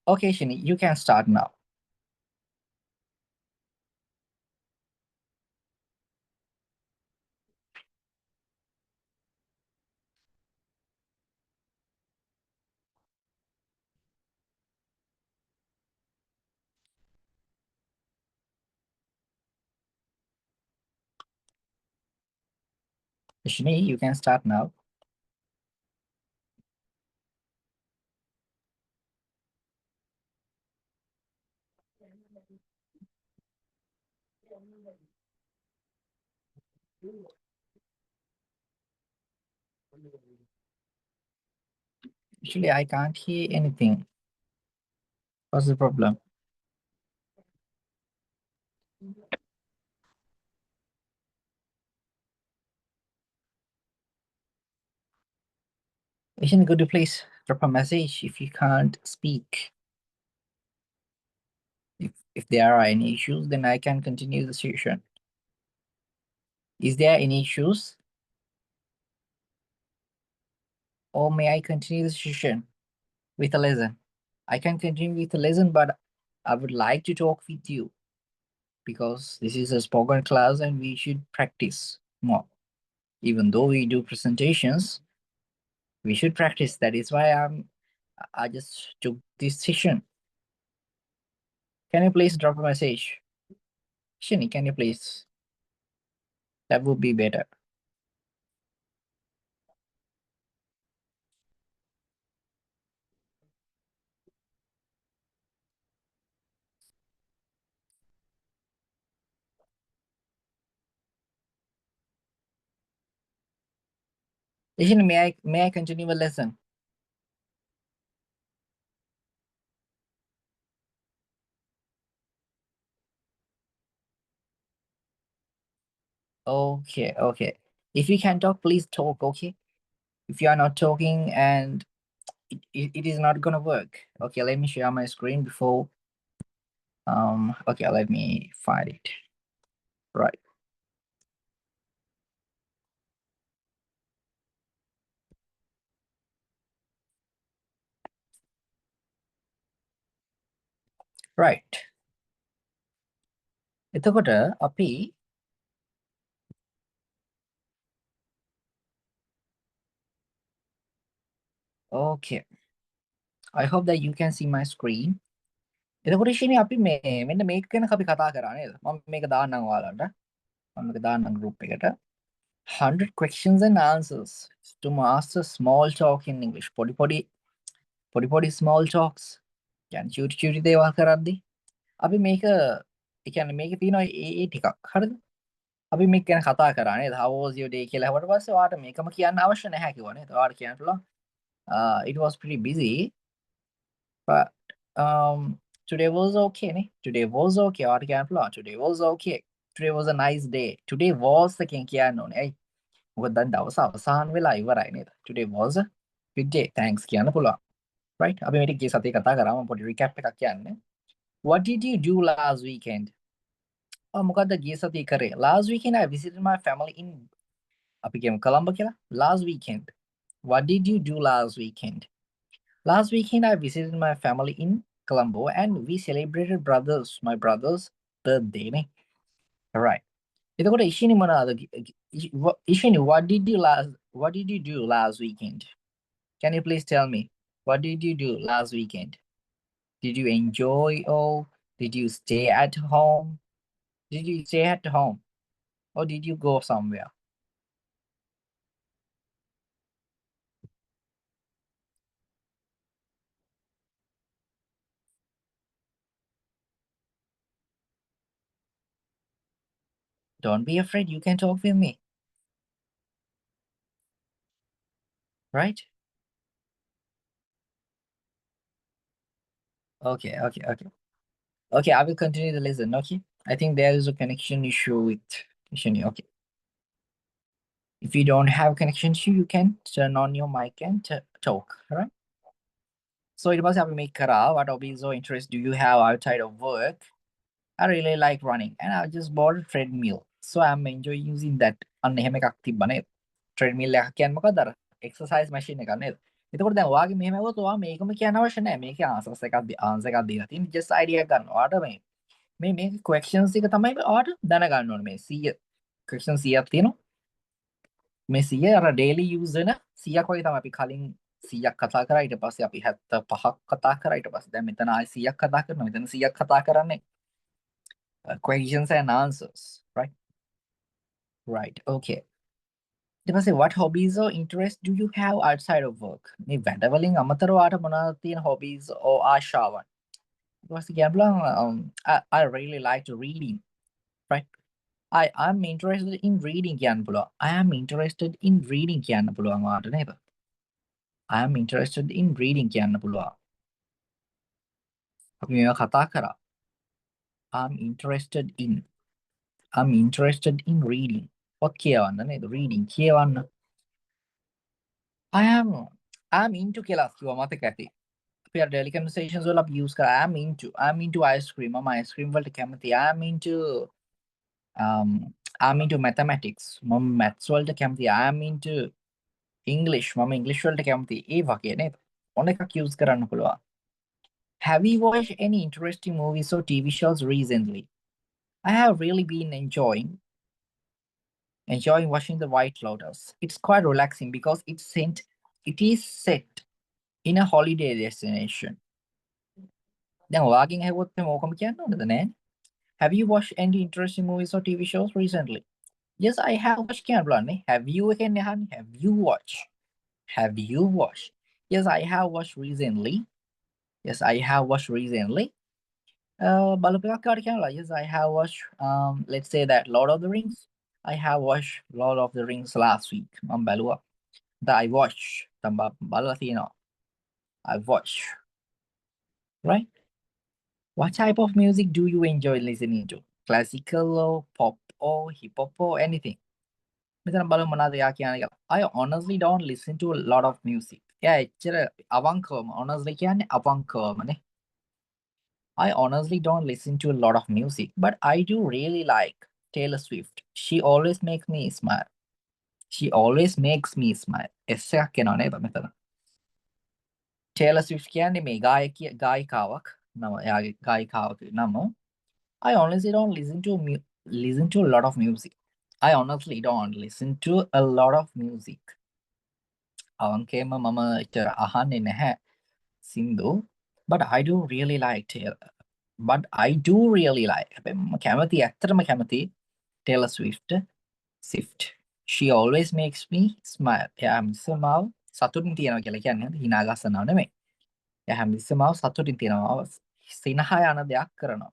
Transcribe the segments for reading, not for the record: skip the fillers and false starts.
Okay, Shini, you can start now. Shini, you can start now. Actually, I can't hear anything. What's the problem? Shini, could you please drop a message if you can't speak? If there are any issues, then I can continue the session. Is there any issues? Or may I continue the session with a lesson? I can continue with a lesson, but I would like to talk with you because this is a spoken class and we should practice more. Even though we do presentations, we should practice. That is why I just took this session. Can you please drop a message? Shini, can you please? That would be better. Shini, may I continue the lesson? Okay, okay. If you can talk, please talk, okay? If you are not talking and it is not gonna work. Okay, let me share my screen before. Okay, let me find it. Right. Right. එතකොට අපි okay. I hope that you can see my screen. එතකොට ශිනි අපි මෙන්න මේක ගැන අපි කතා කරා නේද? මම මේක දාන්නම් ඔයාලට. මම මේක දාන්නම් group එකට. 100 questions and answers to master small talk in English. පොඩි small talks. කියන්නේ චූටි දේවල් කරද්දි අපි මේක ඒ කියන්නේ මේකේ තියෙනවා ඒ ටිකක්. හරිද? අපි මේක ගැන කතා කරා නේද? How was your day කියලා අහුවට පස්සේ ඔයාලට මේකම කියන්න අවශ්‍ය නැහැ කිව්වා නේද? ඔයාලට කියන්න පුළුවන්. It was pretty busy, but today was okay නේ. Today was okay. ඔයාලට කියන්න පුළුවන්. Today was okay. Today was a nice day. Today was එකෙන් කියන්න ඕනේ. ඇයි? මොකද දැන් දවස අවසාන වෙලා ඉවරයි නේද? Today was a good day. Thanks කියන්න පුළුවන්. Right? අපි මේක ගිය සතියේ කතා කරා. මම පොඩි recap එකක් කියන්න. What did you do last weekend? මොකද්ද ගිය සතියේ කරේ? Last weekend I visited my family in අපි කියමු කොළඹ කියලා. Last weekend. What did you do last weekend? Last weekend I visited my family in Colombo and we celebrated my brother's birthday නේ. Alright. එතකොට ඉෂිනි මොනවාද? ඉෂිනි, what did you do last weekend? Can you please tell me? What did you do last weekend? Did you enjoy or did you stay at home? Did you stay at home or did you go somewhere? Don't be afraid, you can talk with me. Right? Okay, okay, okay. Okay, I will continue the lesson, okay? I think there is a connection issue with Shani. Okay. If you don't have connection issue, you can turn on your mic and talk, alright? So it was අපි make කරා what hobbies or interests do you have outside of work? I really like running and I just bought a treadmill. So I'm enjoying using that. අන්න එහෙම එකක් තිබ්බ නේද? Treadmill එකක් කියන්නේ මොකක්ද? අර exercise machine එකක් නේද? එතකොට දැන් ඔයාගේ මෙහෙම ඇහුවොත් ඔයා මේකම කියන්න අවශ්‍ය නැහැ. මේකේ ආන්සර්ස් එකක් ආන්සර් එකක් දීලා තියෙන. ජස්ට් අයිඩියා එකක් ගන්න. ඔයාට මේ questions ටික තමයි ඔයාට දැනගන්න ඕනේ. මේ 100 questions 100ක් තියෙනවා. මේ 100 අර daily use වෙන 100ක් වගේ තමයි. අපි කලින් 100ක් කතා කරා, ඊට පස්සේ අපි 75ක් කතා කරා, ඊට පස්සේ දැන් මෙතන ආයි 100ක් කතා කරනවා. මෙතන 100ක් කතා කරන්නේ questions and answers, right? Right. Okay. ඊට පස්සේ what hobbies or interests do you have outside of work? මේ වැඩ වලින් අමතරව ඔයාට මොනවද තියෙන hobbies or ආශාවන්? ඊට පස්සේ කියන්න පුළුවන් I really like to reading, right? I'm interested in reading කියන්න පුළුවන්. I am interested in reading කියන්න පුළුවන් ඔයාට නේද? I am interested in reading කියන්න පුළුවන්. අපි මේවා කතා කරා. I'm interested in reading. පොත් කියවන්න නේද? reading කියවන්න. I'm into කියලා කිව්වා මතක ඇති. අපි අර daily conversations වල අපි use කරා I'm into ice cream. මම ice cream වලට කැමති. I'm into mathematics. මම maths වලට කැමති. I'm into English. මම English වලට කැමති. ඒ වගේ නේද? ඔන්න එකක් use කරන්න පුළුවන්. Have you watched any interesting movies or TV shows recently? I have really been enjoying watching The White Lotus. It's quite relaxing because it is set in a holiday destination. දැන් ඔයාගෙන් ඇහුවොත් මොකම කියන්න ඕනද නෑ? Have you watched any interesting movies or TV shows recently? Yes, I have watched කියන්න බලන්න. Have you again අහන්නේ? Have you watched? Yes, I have watched recently. බලපු එකක් කාට කියන්න බලන්න. Yes, I have watched let's say that Lord of the Rings. I have watched Lord of the Rings last week. මම බැලුවා. I watched. බලලා තියෙනවා. I watched. Right? What type of music do you enjoy listening to? Classical or pop or hip hop or anything? මෙතන බලමු මොනවද යා කියන්නේ කියලා. I honestly don't listen to a lot of music. එයා එච්චර අවංකවම honestly කියන්නේ අවංකවමනේ. I honestly don't listen to a lot of music, but I do really like Taylor Swift. She always makes me smile. S එකක් එනවා නේද මෙතන. Taylor Swift කියන්නේ මේ ගායිකාවක් නම. එයාගේ ගායිකාවක නම. I honestly don't listen to a lot of music. අවංකේම මම එච්චර අහන්නේ නැහැ සින්දු. But I do really like කැමති ඇත්තටම කැමති Taylor Swift. She always makes me smile. එයා හැමතිස්සෙම මාව සතුටින් තියනවා කියලා කියන්නේ හිනා ගස්සනව නෙමෙයි. එයා හැමතිස්සෙම මාව සතුටින් තියනවා. සිනහ යන දෙයක් කරනවා.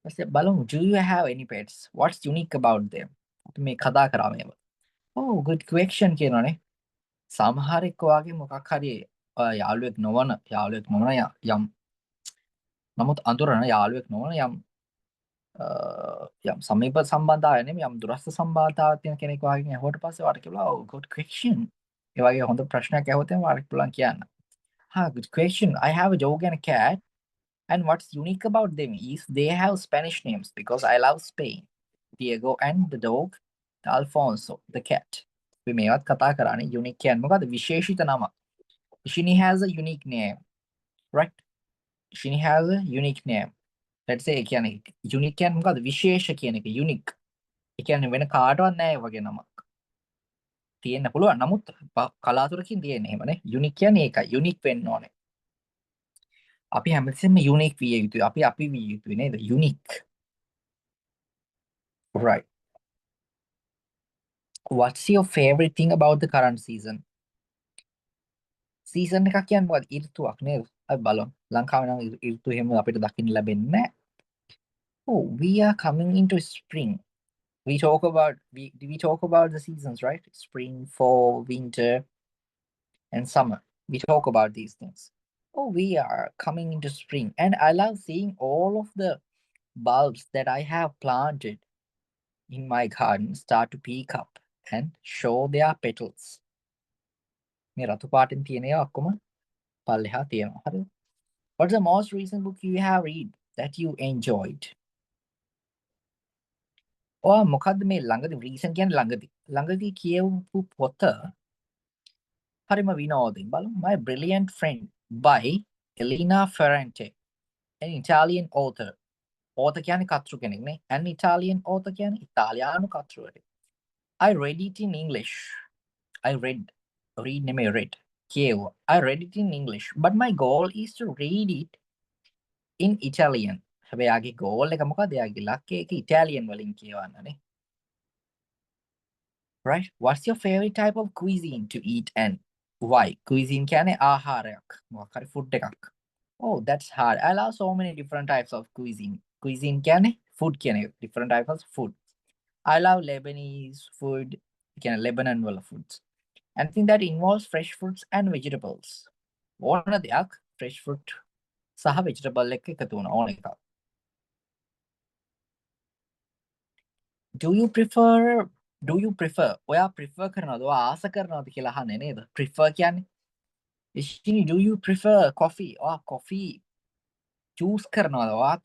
ඊපස්සේ බලමු do you have any pets? What's unique about them? අපි මේ කතා කරා මේව. Oh, good question කියනවානේ. සමහරෙක් ඔයාගේ මොකක් හරි යාළුවෙක් නොවන යම් නමුත් අඳුරන යාළුවෙක් නොවන යම් සමීප සම්බන්ධතාවය නෙමෙයි යම් දුරස්ත සම්බන්ධතාවයක් තියෙන කෙනෙක් වගේ ඇහුවට පස්සේ වාට කියලා oh good question. ඒ වගේ හොඳ ප්‍රශ්නයක් ඇහුවොත් එහම වාට පුළුවන් කියන්න. Good question. I have a dog and a cat, and what's unique about them is they have Spanish names because I love Spain. Diego and the dog, Alfonso, the cat. අපි මේවත් කතා කරානේ unique කියන්නේ මොකද්ද? විශේෂිත නම. Shini has a unique name, right? Shini has a unique name. Let's say කියන්නේ unique කියන්නේ මොකද්ද? විශේෂ කියන එක unique. ඒ කියන්නේ වෙන කාටවත් නැහැ වගේ නමක්. තියෙන්න පුළුවන්. නමුත් කලාතුරකින් තියෙන එහෙමනේ. unique කියන්නේ ඒකයි. unique වෙන්න ඕනේ. අපි හැමතිස්සෙම unique විය යුතුයි. අපි විය යුතුයි නේද? unique. Right. What's your favorite thing about the current season? Season එකක් කියන්නේ මොකද්ද? ඍතුවක් නේද? අපි බලමු. ලංකාවේ නම් ඍතු එහෙම අපිට දකින්න ලැබෙන්නේ නැහැ. Oh, we are coming into spring. We talk about the seasons, right? Spring, fall, winter, and summer. We talk about these things. Oh, we are coming into spring, and I love seeing all of the bulbs that I have planted in my garden start to peak up and show their petals. මේ රතු පාටින් තියෙන ඒවා ඔක්කොම පල්ලෙහා තියෙනවා. හරිද? What's the most recent book you have read that you enjoyed? මොකද්ද මේ ළඟදී recent කියන්නේ ළඟදී කියවපු පොත හරිම විනෝදින් බලමු. My Brilliant Friend by Elena Ferrante, an Italian author. Author කියන්නේ කතෘ කෙනෙක් නේ. An Italian author කියන්නේ ඉතාලියානු කතෘවෙක්. I read it in English. I read නෙමෙයි read. කියවුවා. I read it in English, but my goal is to read it in Italian. හැබැයි යාගේ goal එක මොකද? යාගේ ඉලක්කය ඒක Italian වලින් කියවන්නනේ. Right? What's your favorite type of cuisine to eat and why? Cuisine කියන්නේ ආහාරයක්. මොකක් හරි food එකක්. Oh, that's hard. I love so many different types of cuisine. Cuisine කියන්නේ food කියන එක. Different types of food. I love Lebanese food. කියන්නේ Lebanon වල foods. Anything that involves fresh fruits and vegetables. ඕන දෙයක් fresh fruit සහ vegetable එක්ක එකතු වුණ ඕන එකක්. Do you prefer ඔයා prefer කරනවද? ඔයා ආස කරනවද කියලා අහන්නේ නේද? Prefer කියන්නේ ඉෂ්ටිනි, do you prefer coffee? ඔයා coffee choose කරනවද? ඔයා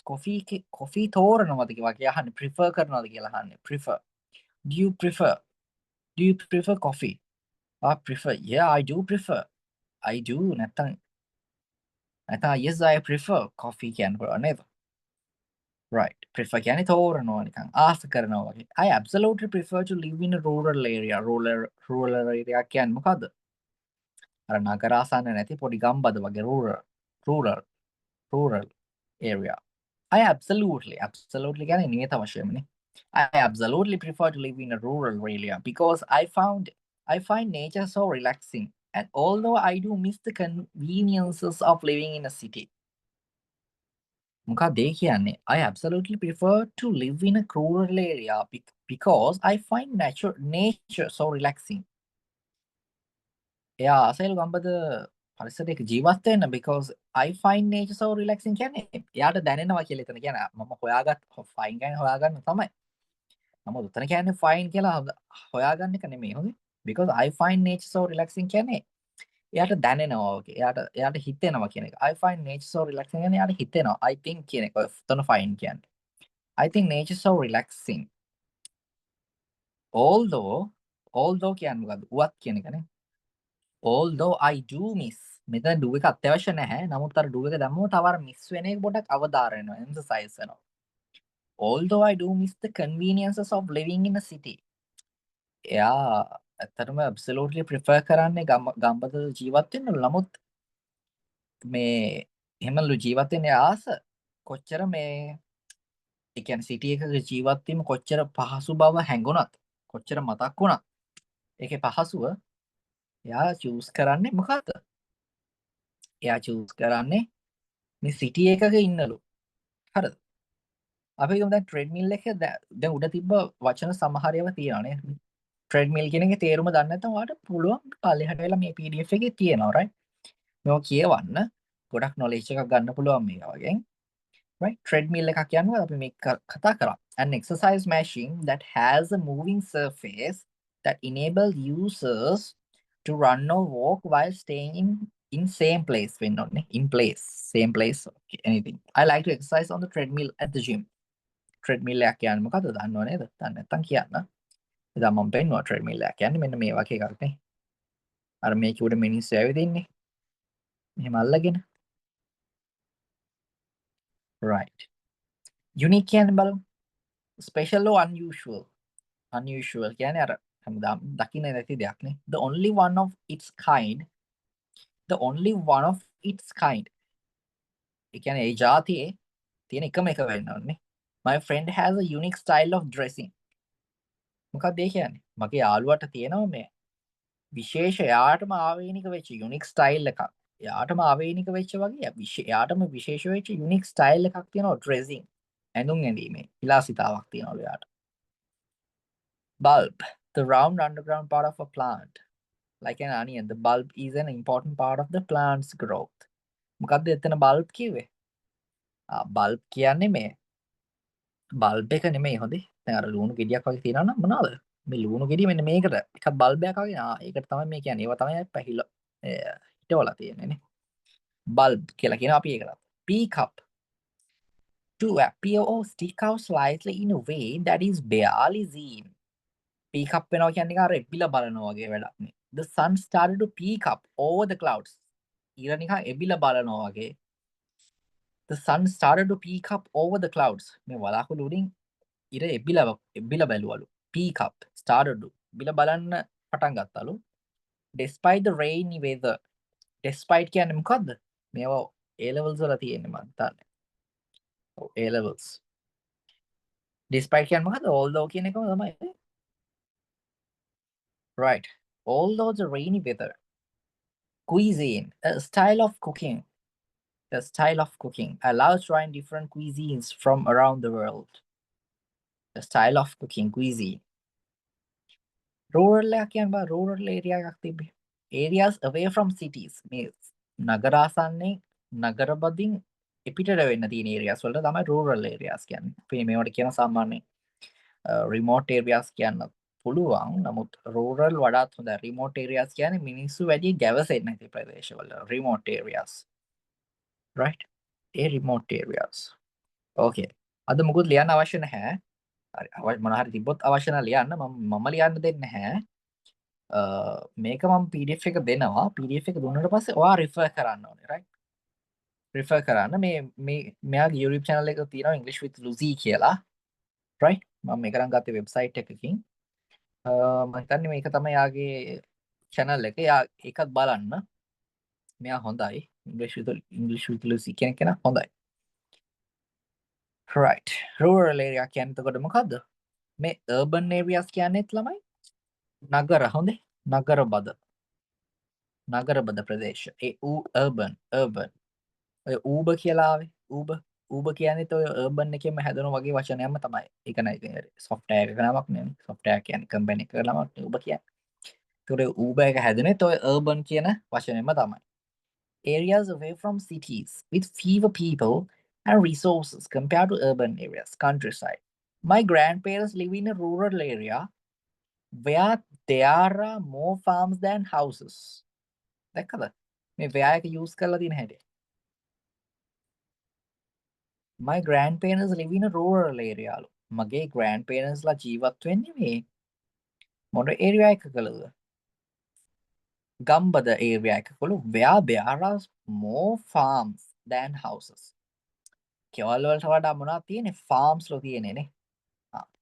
coffee තෝරනවද කියලා අහන්නේ. Prefer කරනවද කියලා අහන්නේ. Prefer. Do you prefer coffee? Prefer. Yeah, I do prefer. I do. නැත්තම් yes, I prefer coffee කියන්නේ පුළුවන් නේද? Right. Prefer කියන්නේ තෝරනවා නිකන් ආස කරනවා වගේ. I absolutely prefer to live in a rural area. Rural area කියන්නේ මොකද්ද? අර නගර ආසන්න නැති පොඩි ගම්බද වගේ rural area. I absolutely කියන්නේ නියත වශයෙන්මනේ. I absolutely prefer to live in a rural area because I find nature so relaxing. And although I do miss the conveniences of living in a city. මොකක්ද ඒ කියන්නේ? I absolutely prefer to live in a rural area because I find nature so relaxing. එයා ආසයිලු ගම්බද පරිසරයක ජීවත් වෙන්න because I find nature so relaxing කියන්නේ එයාට දැනෙනවා කියලා එතන කියන්නේ මම හොයාගත් fine කියන්නේ හොයාගන්න තමයි. නමුත් උතන කියන්නේ fine කියලා හොයාගන්න එක නෙමෙයි හොඳේ. because I find nature so relaxing කියන්නේ එයාට දැනෙනවා වගේ. එයාට හිතෙනවා කියන එක. I find nature so relaxing කියන්නේ එයාට හිතෙනවා. I think කියන එක උතන fine කියන්නේ. I think nature so relaxing. Although කියන්නේ මොකද්ද? උවත් කියන එකනේ. Although I do miss. මෙතන do එක අත්‍යවශ්‍ය නැහැ. නමුත් අර do එක දැම්මම තව අර miss වෙන එක පොඩක් අවදාර වෙනවා. emphasize වෙනවා. Although I do miss the conveniences of living in a city. එයා ඇත්තටම absolutely prefer කරන්නේ ගම්බද ජීවත් වෙන්න. නමුත් මේ එහෙමලු ජීවත් වෙන්න ආස කොච්චර මේ ඒ කියන්නේ සිටි එකක ජීවත් වීම කොච්චර පහසු බව හැඟුණත් කොච්චර මතක් වුණත් ඒකේ පහසුව එයා චූස් කරන්නේ මොකද්ද? එයා චූස් කරන්නේ මේ සිටි එකක ඉන්නලු. හරිද? අපි ගමු දැන් ට්‍රෙඩ්මිල් එක දැන් උඩ තිබ්බ වචන සමහර ඒවා තියෙනවා නේ. ට්‍රෙඩ්මිල් කියන එකේ තේරුම දන්නේ නැත්නම් ඔයාලට පුළුවන් පල්ලෙහාට වෙලා මේ PDF එකේ තියෙනවා right? මේක කියවන්න ගොඩක් knowledge එකක් ගන්න පුළුවන් මේක වගේ. Right? Treadmill එකක් කියන්නේ අපි මේ කතා කරා. An exercise machine that has a moving surface that enables users to run or walk while staying in same place වෙන්න ඕනේ. In place, same place, okay, anything. I like to exercise on the treadmill at the gym. Treadmill එකක් කියන්නේ මොකද්ද? දන්නව නේද? දන්නේ නැත්නම් කියන්න. එදා මම පෙන්නුවා treadmill එකක් කියන්නේ මෙන්න මේ වගේ එකක් නේ. අර මේක උඩ මිනිස්සු ඇවිදින්නේ. මෙහෙම අල්ලගෙන. Right. Unique කියන්නේ බලමු. Special or unusual? Unusual කියන්නේ අර හැමදාම දකින්න නැති දෙයක් නේ. The only one of its kind. ඒ කියන්නේ ඒ જાතියේ තියෙන එකම එක වෙන්න ඕනේ. My friend has a unique style of dressing. මොකක්ද ඒ කියන්නේ? මගේ යාළුවාට තියෙනවා මේ විශේෂ යාටම ආවේනික වෙච්ච unique style එකක්. යාටම ආවේනික වෙච්ච වගේ යාටම විශේෂ වෙච්ච unique style එකක් තියෙනවා dressing. ඇඳුම් ඇඳීමේ විලාසිතාවක් තියෙනවලු යාට. Bulb, the round underground part of a plant. Like an onion, the bulb is an important part of the plant's growth. මොකක්ද එතන bulb කිව්වේ? bulb කියන්නේ මේ bulb එක නෙමෙයි හොඳේ. දැන් අර ලුණු ගෙඩියක් වගේ තියෙනවා නම් මොනවද? මේ ලුණු ගෙඩිය මෙන්න මේකට එකක් bulb එකක් වගේ. ඒකට තමයි මේ කියන්නේ. ඒවා තමයි පැහිලා හිටවලා තියෙන්නේ නේ. bulb කියලා කියන අපි ඒකට. Peak up. To appear or stick out slightly in a way that is barely seen. Peak up වෙනවා කියන්නේ අර එපිලා බලනවා වගේ වැඩක් නේ. The sun started to peak up over the clouds. ඉර නිකන් එබිලා බලනවා වගේ. The sun started to peak up over the clouds. මේ වලාකුළු උඩින් ඉර එබිලා බැලුවලු. Peak up started to බිලා බලන්න පටන් ගත්තලු. Despite the rainy weather. Despite කියන්නේ මොකද්ද? මේවා A levels වල තියෙන්නේ මම දන්නේ. ඔව් A levels. Despite කියන්නේ මොකද්ද? Although කියන එකම තමයි. Right. Although the rainy weather. Cuisine, a style of cooking. A style of cooking allows trying different cuisines from around the world. A style of cooking, cuisine. Rural එකක් බා rural area එකක් තිබ්බේ. Areas away from cities. මේ නගරාසන්නේ නගර බදින් එපිටට වෙන්න තියෙන areas වලට තමයි rural areas කියන්නේ. අපි මේවට කියන සාමාන්‍යයෙන් remote areas කියන්න පුළුවන්. නමුත් rural වඩාත් හොඳයි. remote areas කියන්නේ මිනිස්සු වැඩි ගැවසෙන්නේ නැති ප්‍රදේශවල. remote areas. Right? ඒ remote areas. Okay. අද මුකුත් ලියන්න අවශ්‍ය නැහැ. හරි මොන හරි තිබ්බොත් අවශ්‍ය නම් ලියන්න. මම ලියන්න දෙන්නේ නැහැ. මේක මම PDF එක දෙනවා. PDF එක දුන්නාට පස්සේ ඔයා refer කරන්න ඕනේ. Right? refer කරන්න මේ මෙයාගේ YouTube channel එක තියෙනවා English with Lucy කියලා. Right? මම මේක නම් ගත්තේ website එකකින්. මම හිතන්නේ මේක තමයි යාගේ channel එක. යා ඒකත් බලන්න. මෙයා හොඳයි. English with Lucy කියන කෙනා හොඳයි. Right. Rural area කියන්නේ එතකොට මොකද්ද? මේ urban areas කියන්නේත් ළමයි නගර හොඳේ නගර බද ප්‍රදේශ. ඒ urban ඔය ඌබ කියලා ආවේ ඌබ කියන්නේත් ඔය urban එකෙන්ම හැදෙන වගේ වචනයක්ම තමයි. ඒක නයි ඉතින් software එක නමක් නෙවෙයි. software කියන්නේ company එක නමක් ඌබ කියන්නේ. ඒතකොට ඌබ එක හැදෙනෙත් ඔය urban කියන වචනයෙන්ම තමයි. Areas away from cities with fewer people and resources compared to urban areas, countryside. My grandparents live in a rural area where there are more farms than houses. දැක්කද? මේ where එක use කරලා තියෙන හැටි. My grandparents live in a rural area. මගේ grandparents ලා ජීවත් වෙන්නේ මේ මොන area එකකලද? ගම්බද area එකකලු where there are more farms than houses. කෙවල් වලට වඩා මොනවද තියෙන්නේ? farms ලෝ තියෙන්නේ නේ.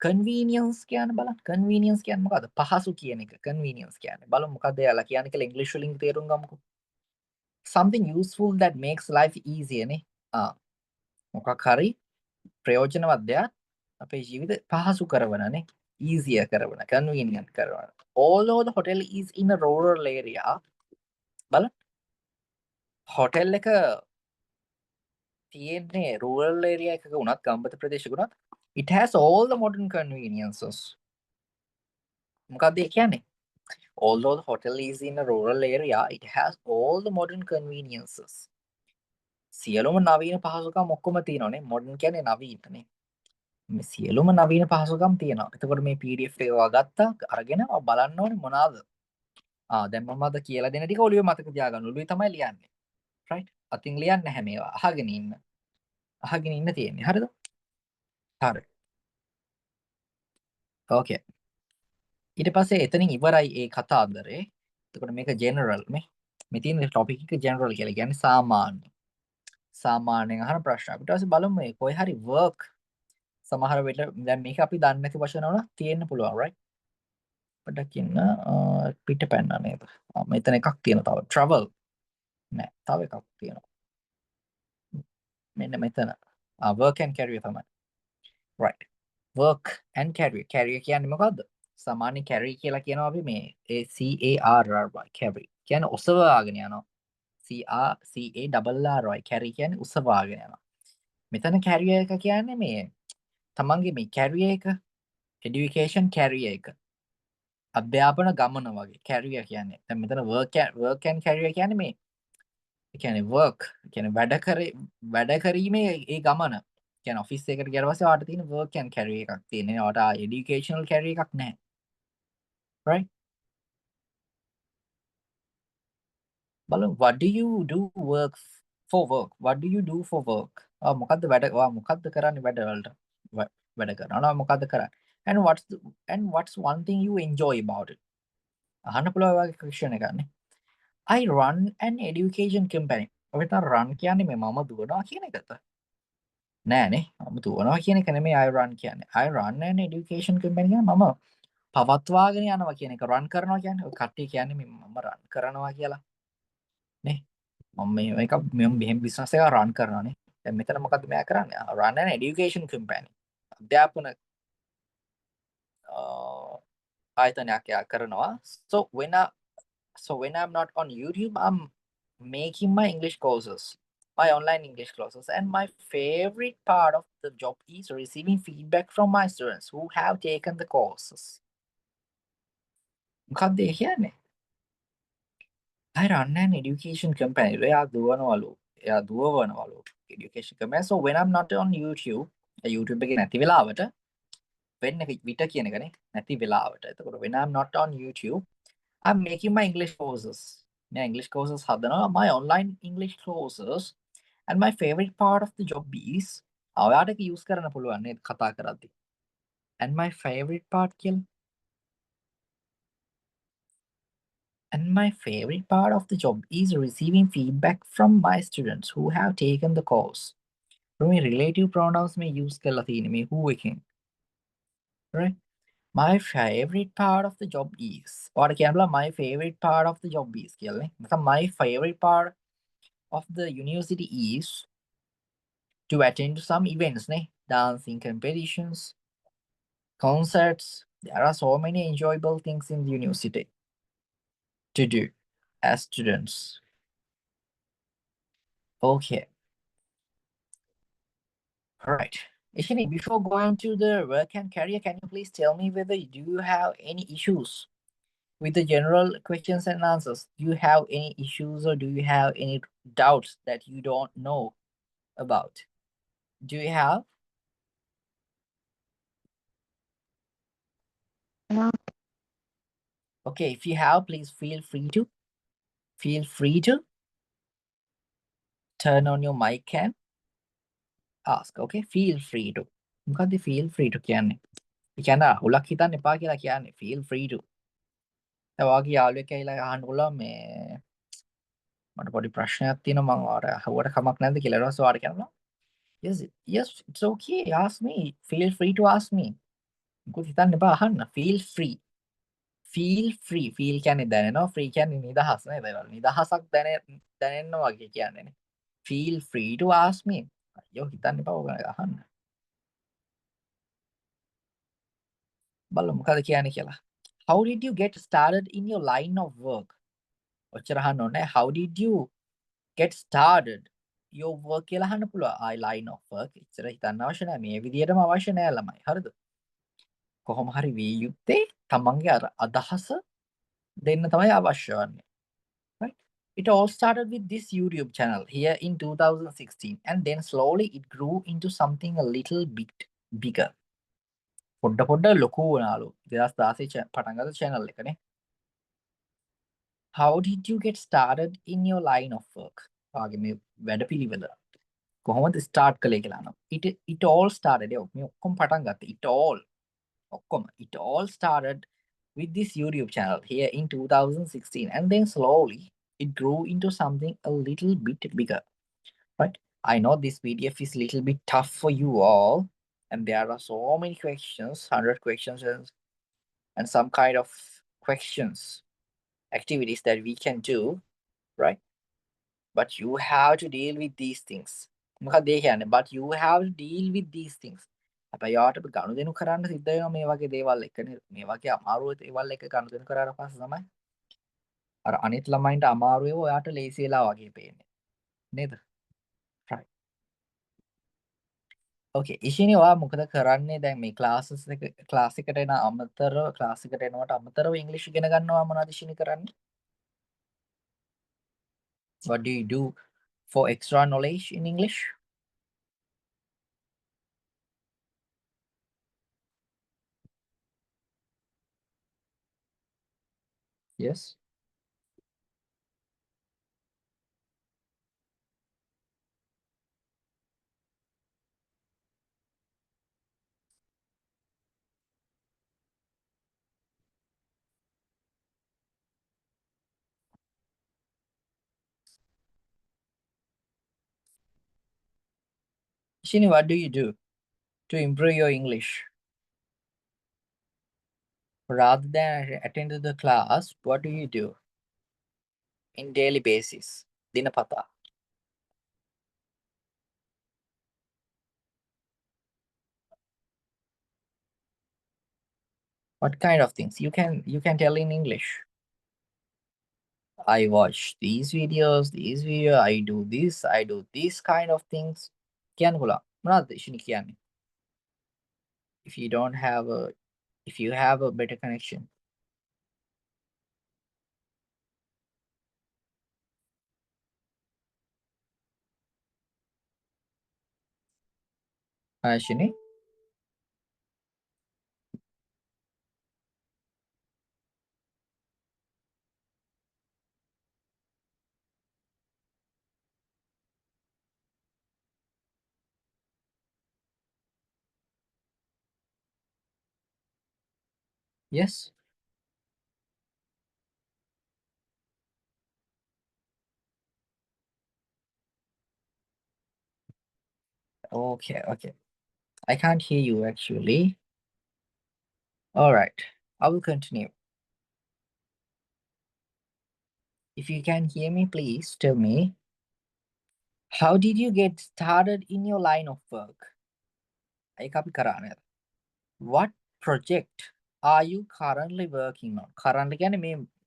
convenience කියන්නේ බලන්න. convenience කියන්නේ මොකද්ද? පහසු කියන එක. convenience කියන්නේ. බලමු මොකද්ද යාලා කියන්නේ කියලා ඉංග්‍රීසි වලින් තේරුම් ගමුකෝ. something useful that makes life easier නේ. මොකක් හරි ප්‍රයෝජනවත් දෙයක් අපේ ජීවිත පහසු කරවනනේ. easier කරවන. convenient කරවන. although the hotel is in a rural area. බලන්න. hotel එක තියෙන්නේ rural area එකක උනත් ගම්බද ප්‍රදේශයක උනත් it has all the modern conveniences. මොකක්ද ඒ කියන්නේ? Although the hotel is in a rural area, it has all the modern conveniences. සියලුම නවීන පහසුකම් ඔක්කොම තියෙනවානේ. modern කියන්නේ නවීනනේ. මේ සියලුම නවීන පහසුකම් තියෙනවා. එතකොට මේ PDF එක ගත්තා අරගෙන බලන්න ඕනේ මොනවාද? දැන් මම අද කියලා දෙන ටික ඔළුවේ මතක තියාගන්න. ඔළුවේ තමයි ලියන්නේ. right? අතින් ලියන්නේ නැහැ මේවා. අහගෙන ඉන්න. අහගෙන ඉන්න තියෙන්නේ. හරිද? හරි. okay. ඊට පස්සේ එතනින් ඉවරයි ඒ කතාන්දරේ. එතකොට මේක general මේ තියෙන topic එක general කියලා කියන්නේ සාමාන්‍ය. සාමාන්‍යයෙන් අහන ප්‍රශ්න. අපිට ඊට පස්සේ බලමු මේ කොයි හරි work සමහර වෙලට දැන් මේක අපි දන්නේ නැති වචන වල තියෙන්න පුළුවන් right? අපිට කියන්න පිටපැන්න නේද? මෙතන එකක් තියෙනවා තව travel. නෑ තව එකක් තියෙනවා. මෙන්න මෙතන. work and career තමයි. right. work and career. career කියන්නේ මොකද්ද? සාමාන්‍ය career කියලා කියනවා අපි මේ CARRY career. කියන්නේ ඔසවාගෙන යනවා. CARRY career කියන්නේ උසවාගෙන යනවා. මෙතන career එක කියන්නේ මේ තමන්ගේ මේ career එක education career එක අධ්‍යාපන ගමන වගේ career කියන්නේ. දැන් මෙතන work and career කියන්නේ මේ කියන්නේ work කියන්නේ වැඩ කිරීමේ ඒ ගමන. කියන්නේ office එකකට ගියාට පස්සේ ඔයාලට තියෙන work and career එකක් තියෙනවා. ඔයාලට educational career එකක් නැහැ. right? බලමු what do you do work for work? What do you do for work? මොකද්ද වැඩ මොකද්ද කරන්නේ වැඩ වලට? වැඩ කරනවා මොකද්ද කරන්නේ? And what's one thing you enjoy about it? අහන්න පුළුවන් වගේ ක්වෙස්චන් එකක් නේ. I run an education company. ඔබ තන run කියන්නේ මේ මම දුවනවා කියන එකද? නෑනේ. මම දුවනවා කියන එක නෙමෙයි I run කියන්නේ. I run an education company කියන්නේ මම පවත්වාගෙන යනවා කියන එක run කරනවා කියන්නේ. ඔය කට්ටිය කියන්නේ මේ මම run කරනවා කියලා. නේ? මම මේ එක මම මෙහෙම බිස්නස් එකක් run කරනවා නේ. දැන් මෙතන මොකද්ද මෙයා කරන්නේ? run an education company. අධ්‍යාපන ආයතනයක් එයා කරනවා. So when I'm not on YouTube, I'm making my English courses, my online English courses, and my favorite part of the job is receiving feedback from my students who have taken the courses. මොකක්ද ඒ කියන්නේ? I run an education company. එයා දුවනවලු. එයා දුවවනවලු education company. So when I'm not on YouTube, YouTube එකේ නැති වෙලාවට වෙන්න විට කියන එකනේ නැති වෙලාවට. එතකොට when I'm not on YouTube, I'm making my English courses. My English courses හදනවා, my online English courses, and my favorite part of the job is ඔයාට use කරන්න පුළුවන් නේද කතා කරද්දි. And my favorite part කියලා. And my favorite part of the job is receiving feedback from my students who have taken the course. මේ relative pronouns මේ use කරලා තියෙන්නේ මේ who එකෙන්. Right? My favorite part of the job is. ඔයාට කියන්න බලන්න my favorite part of the job is කියලා නේ. නැත්නම් my favorite part of the university is to attend to some events, ne? Dancing competitions, concerts. There are so many enjoyable things in the university to do as students. Okay, all right. Ishini, before going to the work and career, can you please tell me whether do you have any issues with the general questions and answers? Do you have any issues or do you have any doubts that you don't know about? Do you have? No. Okay, if you have, please feel free to turn on your mic and ask. Okay, feel free to. මොකද්ද feel free to කියන්නේ? ඒ කියන්නේ අහුලක් හිතන්න එපා කියලා කියන්නේ. Feel free to. දැන් වාගේ යාළුවෙක් ඇවිල්ලා අහන්න පුළුවන් මේ මට පොඩි ප්‍රශ්නයක් තියෙනවා මම ඔයාලට අහුවට කමක් නැද්ද කියලා. ඊට පස්සේ ඔයාලට කියනවා yes yes it's okay ask me. Feel free to ask me. මොකද හිතන්න එපා අහන්න. Feel free. Feel free. Feel කියන්නේ දැනෙනවා. Free කියන්නේ නිදහස් නේද? ඒක නිදහසක් දැනෙන්න වගේ කියන්නේ නේ. Feel free to ask me. අයියෝ හිතන්න එපා ඔයාලා අහන්න. බලමු මොකද කියන්නේ කියලා. How did you get started in your line of work? ඔච්චර අහන්න ඕනේ. How did you get started your work කියලා අහන්න පුළුවන්. I line of work. ඉච්චර හිතන්න අවශ්‍ය නැහැ. මේ විදියටම අවශ්‍ය නැහැ ළමයි. හරිද? කොහොම හරි විය යුත්තේ තමන්ගේ අර අදහස දෙන්න තමයි අවශ්‍ය වන්නේ. Right? It all started with this YouTube channel here in 2016 and then slowly it grew into something a little bit bigger. පොඩ පොඩ ලොකු වුණාලු. 2016 පටන් ගත්ත channel එකනේ. How did you get started in your line of work? වාගේ මේ වැඩපිළිවෙල කොහොමද start කළේ කියලා අහනවා. It all started මේ ඔක්කොම පටන් ගත්තේ. It all started with this YouTube channel here in 2016 and then slowly it grew into something a little bit bigger. Right? I know this PDF is a little bit tough for you all and there are so many questions, 100 questions and some kind of questions, activities that we can do, right? But you have to deal with these things. මොකක්ද ඒ කියන්නේ? But you have to deal with these things. හැබැයි යාට ගනුදෙනු කරන්න සිද්ධ වෙනවා මේ වගේ දේවල් එක්ක නේද? මේ වගේ අමාරු දේවල් එක්ක ගනුදෙනු කරාට පස්සේ තමයි අර අනිත් ළමයින්ට අමාරු ඒවා ඔයාට ලේසි වෙලා වගේ පේන්නේ. නේද? right. Okay, ඉෂිනි ඔයා මොකද කරන්නේ දැන් මේ ක්ලාස් එකට එන අමතරව ක්ලාස් එකට එනවට අමතරව ඉංග්‍රීසි ඉගෙන ගන්නවා මොනවද ඉෂිනි කරන්නේ? What do you do for extra knowledge in English? Yes. Shini, what do you do to improve your English? Rather than attend to the class, what do you do in daily basis? Dinapata. What kind of things? You can tell in English. I watch these videos, I do this kind of things. Kyan hula? Not shini kyan. If you don't have a if you have a better connection. Shini? Yes. Okay, okay. I can't hear you actually. All right. I will continue. If you can hear me, please tell me. How did you get started in your line of work? ඒක අපි කරානේ. What project are you currently working on? Currently කියන්නේ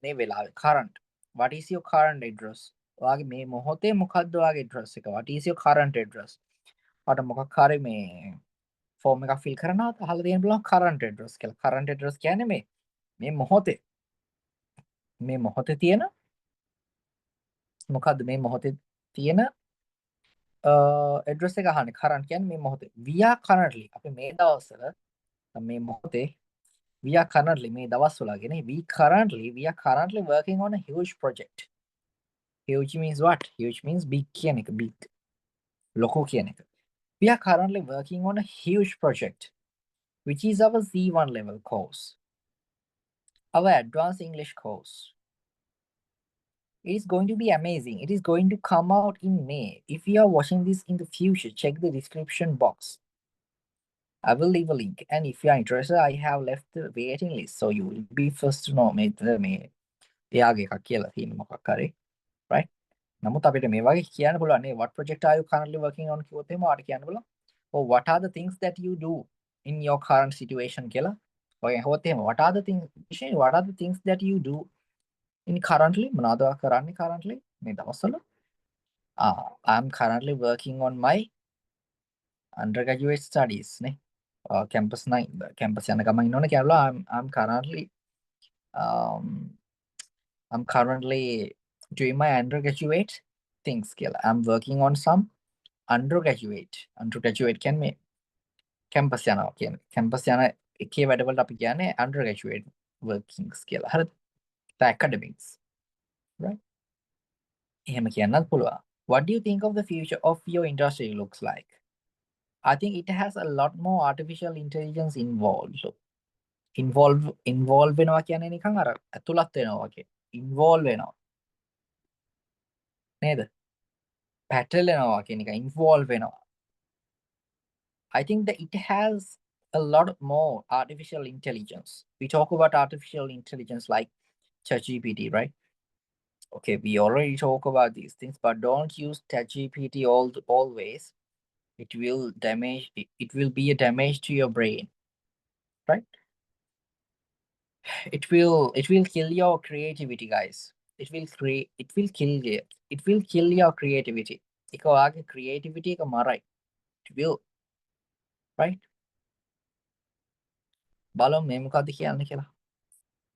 මේ වෙලාවේ current. What is your current address? ඔයාගේ මේ මොහොතේ මොකක්ද ඔයාගේ address එක? What is your current address? ඔයාට මොකක් හරි මේ form එකක් fill කරනවද? අහලා තියෙන්න පුළුවන් current address කියලා. Current address කියන්නේ මේ මොහොතේ තියෙන මොකද්ද මේ මොහොතේ තියෙන address එක අහන්නේ. current කියන්නේ මේ මොහොතේ. We are currently අපි මේ දවස්වල මේ මොහොතේ we are currently මේ දවස්වල we are currently working on a huge project. Huge means what? Huge means big කියන එක. Big. ලොකු කියන එක. We are currently working on a huge project, which is our C1 level course. Our advanced English course. It is going to be amazing. It is going to come out in May. If you are watching this in the future, check the description box. I will leave a link. And if you are interested, I have left the waiting list. So you will be first to know me. එයාගේ එකක් කියලා තියෙන මොකක් හරි. Right? නමුත් අපිට මේ වගේ කියන්න පුළුවන් නේ what project are you currently working on කිව්වොත් එහෙම ඔයාලට කියන්න පුළුවන්. Or what are the things that you do in your current situation කියලා. ඔය හොත් එහෙම what are the things that you do in currently මොනවද ඔයා කරන්නේ currently මේ දවස්වල? I'm currently working on my undergraduate studies නේ. campus යන ගමන් ඉන්නෝනේ කියලා I'm currently doing my undergraduate things කියලා. I'm working on some undergraduate කියන්නේ මේ campus යනවා කියන්නේ. campus යන එකේ වැඩවලට අපි කියන්නේ undergraduate workings කියලා. හරිද? The academics. Right? එහෙම කියන්නත් පුළුවන්. What do you think of the future of your industry looks like? I think it has a lot more artificial intelligence involved. Involve වෙනවා කියන්නේ නිකන් අර ඇතුළත් වෙනවා වගේ. Involve වෙනවා. නේද? පැටලෙනවා කියන එක involve වෙනවා. I think that it has a lot more artificial intelligence. We talk about artificial intelligence like ChatGPT, right? Okay, we already talk about these things, but don't use ChatGPT always. It will be a damage to your brain, right? It will kill your creativity, guys. It will kill your creativity. Creativity it will, right?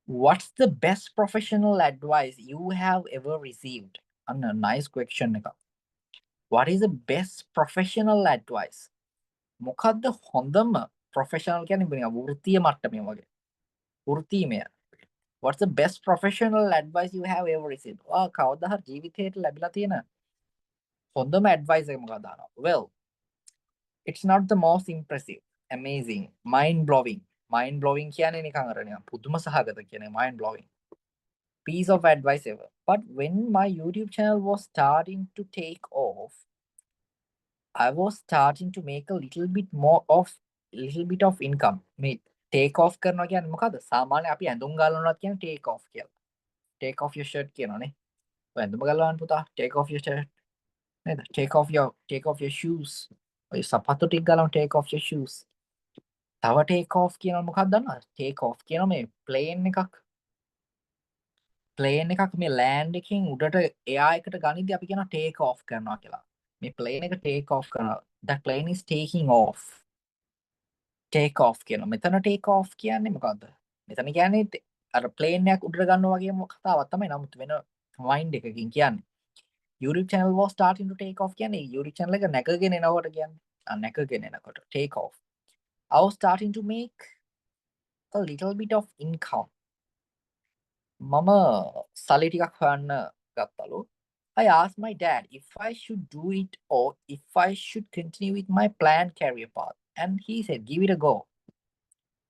What's the best professional advice you have ever received? A nice question. What is the best professional advice? මොකද්ද හොඳම professional කියන්නේ වෘත්තීය මට්ටමේ වගේ. වෘත්තීමය. What's the best professional advice you have ever received? කවදා හරි ජීවිතේට ලැබිලා තියෙන හොඳම advice එක මොකක්ද? Well, it's not the most impressive, amazing, mind-blowing. Mind-blowing කියන්නේ නිකන් අර නිකන් පුදුම සහගත කියන mind blowing piece of advice ever. But when my YouTube channel was starting to take off, I was starting to make a little bit of income. මේ take off කරනවා කියන්නේ මොකද්ද? සාමාන්‍ය අපි ඇඳුම් ගලවනවත් කියන්නේ take off කියලා. Take off your shirt කියනවනේ. ඔය ඇඳුම ගලවන්න පුතා. Take off your shirt. නේද? Take off your shoes. ඔය සපත්තු ටික ගලවන්න take off your shoes. තව take off කියනවා මොකක්ද දන්නවද? Take off කියනවා මේ plane එකක්. plane එකක් මේ land එකකින් උඩට එයා එකට ගනිද්දී අපි කියනවා take off කරනවා කියලා. මේ plane එක take off කරනවා. That plane is taking off. Take off කියනවා. මෙතන take off කියන්නේ මොකද්ද? මෙතන කියන්නේ අර plane එකක් උඩට ගන්නවා වගේම කතාවක් තමයි. නමුත් වෙන mind එකකින් කියන්නේ. YouTube channel was starting to take off කියන්නේ YouTube channel එක නැගගෙන එනකොට කියන්නේ. නැගගෙන එනකොට take off. I was starting to make a little bit of income. මම සල්ලි ටිකක් හොයන්න ගත්තලු. I asked my dad if I should do it or if I should continue with my planned career path. And he said, give it a go.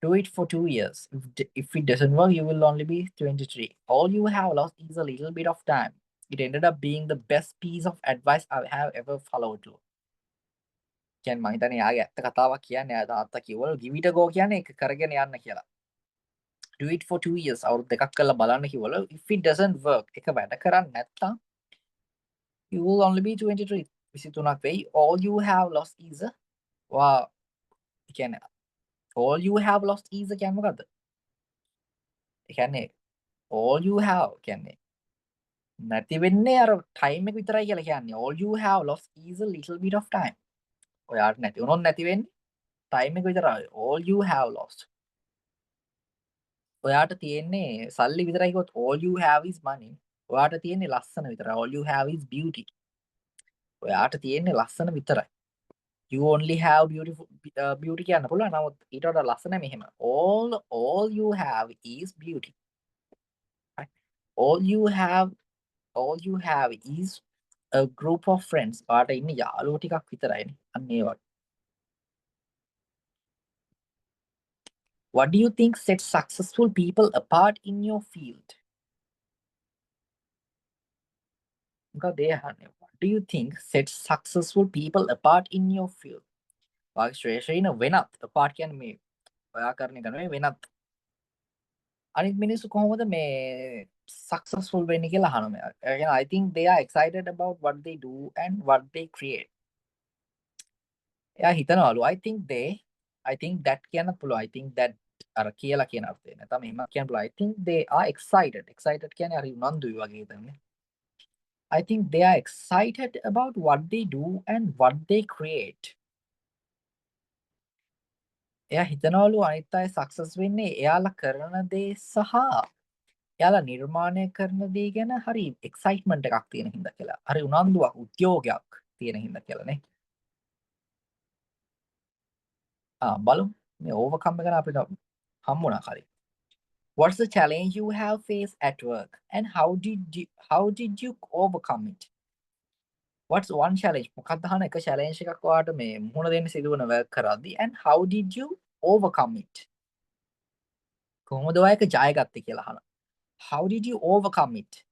Do it for 2 years. If it doesn't work, you will only be 23. All you have lost is a little bit of time. It ended up being the best piece of advice I have ever followed to. කියන්නේ මම හිතන්නේ යාගේ ඇත්ත කතාවක් කියන්නේ ආ තාත්තා කිව්වලු give it a go කියන්නේ ඒක කරගෙන යන්න කියලා. Do it for 2 years. අවුරුදු දෙකක් කරලා බලන්න කිව්වලු. If it doesn't work, ඒක වැඩ කරන්නේ නැත්තම් you will only be 23. 23ක් වෙයි. All you have lost is a කියන්නේ all you have lost is a කියන්නේ මොකද්ද? ඒ කියන්නේ all you have කියන්නේ නැති වෙන්නේ අර time එක විතරයි කියලා කියන්නේ. All you have lost is a little bit of time. ඔයාට නැති වුණොත් නැති වෙන්නේ time එක විතරයි. All you have lost. ඔයාට තියෙන්නේ සල්ලි විතරයි කිව්වොත් all you have is money. ඔයාට තියෙන්නේ ලස්සන විතරයි. All you have is beauty. ඔයාට තියෙන්නේ ලස්සන විතරයි. You only have beauty කියන්න පුළුවන්. නමුත් ඊට වඩා ලස්සන මෙහෙම. All you have is beauty. Right? All you have is a group of friends. ඔයාට ඉන්නේ යාළුවෝ ටිකක් විතරයිනේ. අන්න ඒ වගේ. What do you think sets successful people apart in your field? What do you think sets successful people apart in your field? වාගේ ශ්‍රේෂ්ඨයින වෙනත් apart කියන්නේ මේ ඔයා කරන එක නෙවෙයි වෙනත් අනිත් මිනිස්සු කොහොමද මේ successful වෙන්නේ කියලා අහනවා. ඒ කියන්නේ I think they are excited about what they do and what they create. එයා හිතනවලු I think that කියන්න පුළුවන්. I think that අර කියලා කියන අර්ථය නැත්නම් එහෙම කියන්න පුළුවන්. I think they are excited. Excited කියන්නේ අර උනන්දුයි වගේ හිතන්නේ. I think they are excited about what they do and what they create. එයා හිතනවලු අනිත් අය සක්සස් වෙන්නේ එයාලා කරන දේ සහ එයාලා නිර්මාණය කරන දේ ගැන හරි එක්සයිට්මන්ට් එකක් තියෙන හින්දා කියලා. හරි උනන්දුවක් උද්‍යෝගයක් තියෙන හින්දා කියලානේ. බලමු මේ ඕවර්කම් එක ගැන අපිට හම්බුණා කලින්. What's the challenge you have faced at work and how did you overcome it? What's one challenge? මොකක්ද අහන එක challenge එකක් ඔයාලට මේ මුහුණ දෙන්න සිදුවන work කරද්දී and how did you overcome it? කොහොමද ඔයා ඒක ජයගත්තේ කියලා අහනවා. How did you overcome it?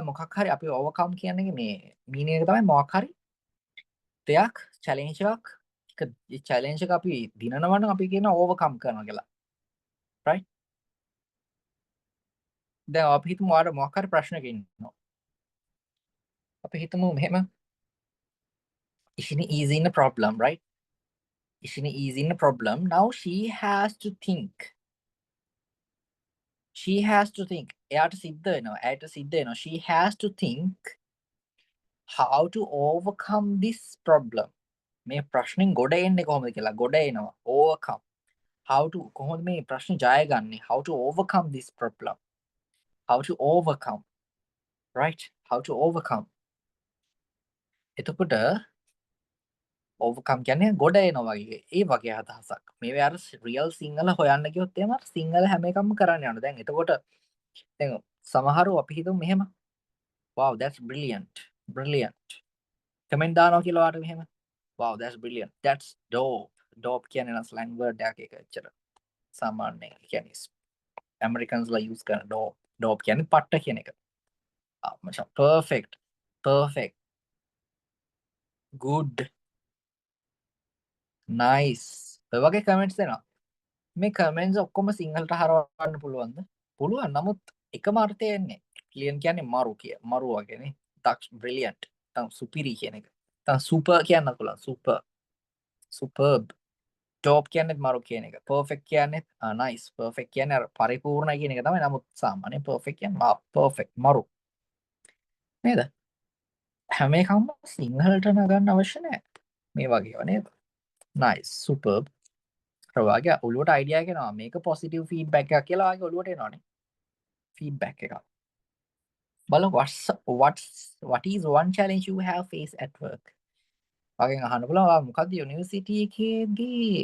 මොකක් හරි අපි overcome කියන්නේ මේ meaning එක තමයි මොකක් හරි දෙයක් challenge එකක් challenge එක අපි දිනනවා නම් අපි කියනවා overcome කරනවා කියලා. right? දැන් අපි හිතමු ඔයාලට මොකක් හරි ප්‍රශ්නයක් ඉන්නවා. අපි හිතමු මෙහෙම Ishini is in a problem, right? Ishini is in a problem. Now she has to think. එයාට සිද්ධ වෙනවා. She has to think how to overcome this problem. මේ ප්‍රශ්نين ගොඩ එන්නේ කොහොමද කියලා. ගොඩ එනවා. Overcome. How to කොහොමද මේ ප්‍රශ්නේ ජය ගන්නේ? How to overcome this problem. How to overcome. Right? How to overcome. එතකොට overcome කියන්නේ ගොඩ එනවා වගේ. ඒ වගේ අදහසක්. මේවේ අර real සිංහල හොයන්න ගියොත් එහෙම සිංහල හැම එකක්ම කරන්න යනවා. දැන් එතකොට දැන් සමහරව අපි හිතමු මෙහෙම. Wow, that's brilliant. Comment දානවා කියලා ඔයාලට මෙහෙම. Wow, that's brilliant. That's dope. Dope කියන්නේ නම් slang word එකක් ඒක ඇත්තට. සාමාන්‍යයෙන් කියන්නේ Americans ලා use කරන dope. Dope කියන්නේ පට්ට කියන එක. මචං perfect. Good. nice. ඔය වගේ කමෙන්ට්ස් දෙනවා. මේ කමෙන්ට්ස් ඔක්කොම සිංහලට හරවන්න පුළුවන්ද? පුළුවන්. නමුත් එකම අර්ථය එන්නේ. ක්ලියන් කියන්නේ මරු කිය. මරු වගේනේ. දක්ෂ බ්‍රිලියන්ට්. තම සුපිරි කියන එක. තම සුපර් කියන්න පුළුවන්. සුපර්. සුපර්බ්. ටෝප් කියන්නෙත් මරු කියන එක. පර්ෆෙක්ට් කියන්නෙත් නයිස්. පර්ෆෙක්ට් කියන්නේ අර පරිපූර්ණයි කියන එක තමයි. නමුත් සාමාන්‍යයෙන් පර්ෆෙක්ට් කියන්නේ පර්ෆෙක්ට් මරු. නේද? හැම එකක්ම සිංහලට නගන්න අවශ්‍ය නැහැ. මේ වගේව නේද? නයිස්. සුපර්බ්. ඔයාගේ ඔළුවට අයිඩියා එක එනවා. මේක පොසිටිව් ෆීඩ්බැක් එකක් කියලා ඔයාගේ ඔළුවට එනවනේ. ෆීඩ්බැක් එකක්. බලමු what is one challenge you have faced at work? වගෙන් අහන්න පුළුවන්. ඔයා මොකද්ද යුනිවර්සිටි එකේදී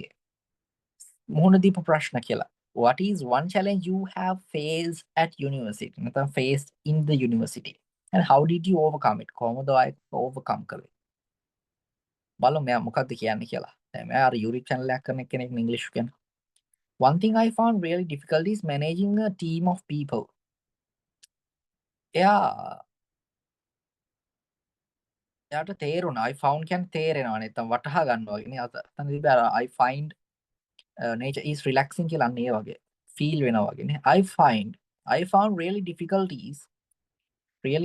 මුහුණ දීපු ප්‍රශ්න කියලා. What is one challenge you have faced at university? නැත්නම් faced in the university? And how did you overcome it? කොහොමද ඔයා overcome කළේ? බලමු මෙයා මොකද්ද කියන්නේ කියලා. දැන් මෙයා අර YouTube channel එකක් කරන කෙනෙක් ඉංග්‍රීසි කියන. One thing I found really difficult is managing a team of people. එයාට තේරුණා. I found කියන්නේ තේරෙනවා නැත්නම් වටහා ගන්නවා වගේ නේ. අතනදී බෑ I find nature is relaxing කියලා අන්න ඒ වගේ feel වෙනවා වගේ නේ. I found really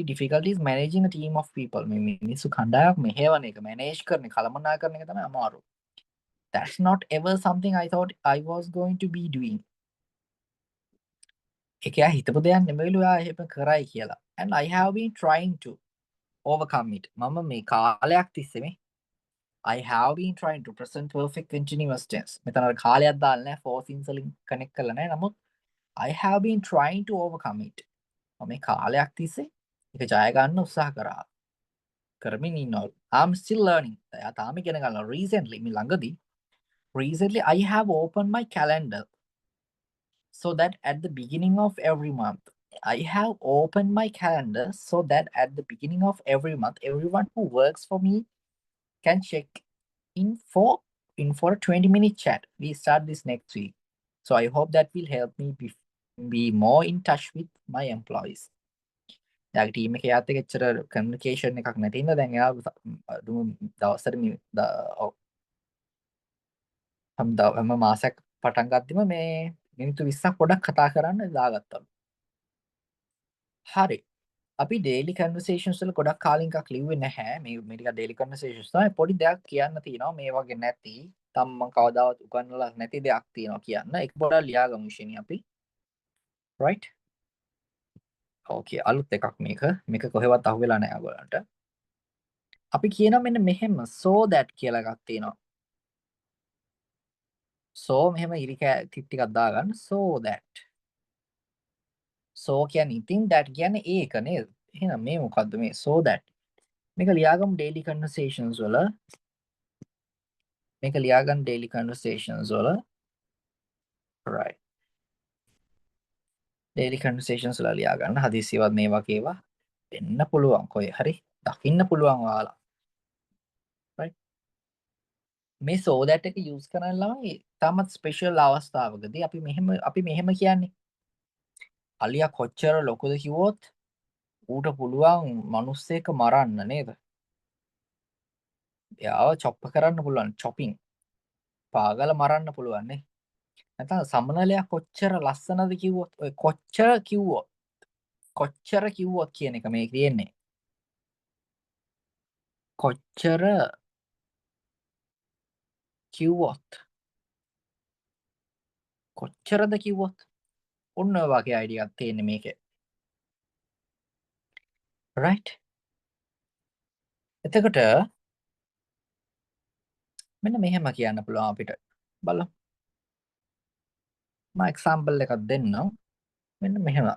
difficulties managing a team of people. මේ මිනිස්සු කණ්ඩායමක් මෙහෙවන එක manage කරන කළමනාකරන එක තමයි අමාරු. That's not ever something I thought I was going to be doing. ඒක යා හිතපු දෙයක් නෙමෙයිලු යා එහෙම කරයි කියලා. And I have been trying to overcome it. මම මේ කාලයක් තිස්සේ මේ I have been trying to present perfect continuous tense. මෙතන අර කාලයක් දාලා නැහැ force ins වලින් connect කරලා නැහැ. නමුත් I have been trying to overcome it. මම මේ කාලයක් තිස්සේ ඒක ජය ගන්න උත්සාහ කරා. කරමින් ඉන්නවා. I'm still learning. එයා තාම ඉගෙන ගන්නවා. Recently I have opened my calendar so that at the beginning of every month everyone who works for me can check in for a 20-minute chat. We start this next week. So I hope that will help me be more in touch with my employees. යාගේ team එකේ යාත් එක්ක එච්චර communication එකක් නැති හින්දා දැන් එයා දවසට හැම මාසයක් පටන් ගත්තම මේ මිනිත්තු 20ක් පොඩක් කතා කරන්න දාගත්තලු. හරි. අපි ඩේලි කන්වර්සේෂන්ස් වල ගොඩක් කාලෙන් එකක් ලිව්වේ නැහැ. මේ ටික ඩේලි කන්වර්සේෂන්ස් තමයි. පොඩි දෙයක් කියන්න තියෙනවා මේ වගේ නැති. තම මම කවදාවත් උගන්වලා නැති දෙයක් තියෙනවා කියන්න. ඒක පොඩක් ලියාගමු ඉෂිනි අපි. right? okay අලුත් එකක් මේක. මේක කොහෙවත් අහුවෙලා නැහැ ඔයගොල්ලන්ට. අපි කියනවා මෙන්න මෙහෙම so that කියලා එකක් තියෙනවා. so මෙහෙම ඉරි ටිකක් දාගන්න so that. so කියන්නේ ඉතින් that කියන්නේ ඒක නේද? එහෙනම් මේ මොකද්ද මේ so that? මේක ලියාගමු daily conversations වල. මේක ලියාගන්න daily conversations වල. right. daily conversations වල ලියාගන්න. හදිසියවත් මේ වගේ ඒවා වෙන්න පුළුවන්. කොහේ හරි දකින්න පුළුවන් ඔයාලා. right. මේ so that එක use කරන ළමයි තාමත් ස්පෙෂල් අවස්ථාවකදී අපි මෙහෙම කියන්නේ. අලියා කොච්චර ලොකුද කිව්වොත් ඌට පුළුවන් මිනිස්සෙක් මරන්න නේද? එයාව චොප් කරන්න පුළුවන් chopping. පාගල මරන්න පුළුවන් නේ. නැත්නම් සමනලයා කොච්චර ලස්සනද කිව්වොත් ඔය කොච්චර කිව්වොත් කියන එක මේ කියන්නේ. කොච්චර කිව්වොත් කොච්චරද කිව්වොත් ඔන්න ඔය වගේ අයිඩියා එකක් තියෙන්නේ මේකේ. right. එතකොට මෙන්න මෙහෙම කියන්න පුළුවන් අපිට. බලමු. මම එක්සැම්පල් එකක් දෙන්නම්. මෙන්න මෙහෙම.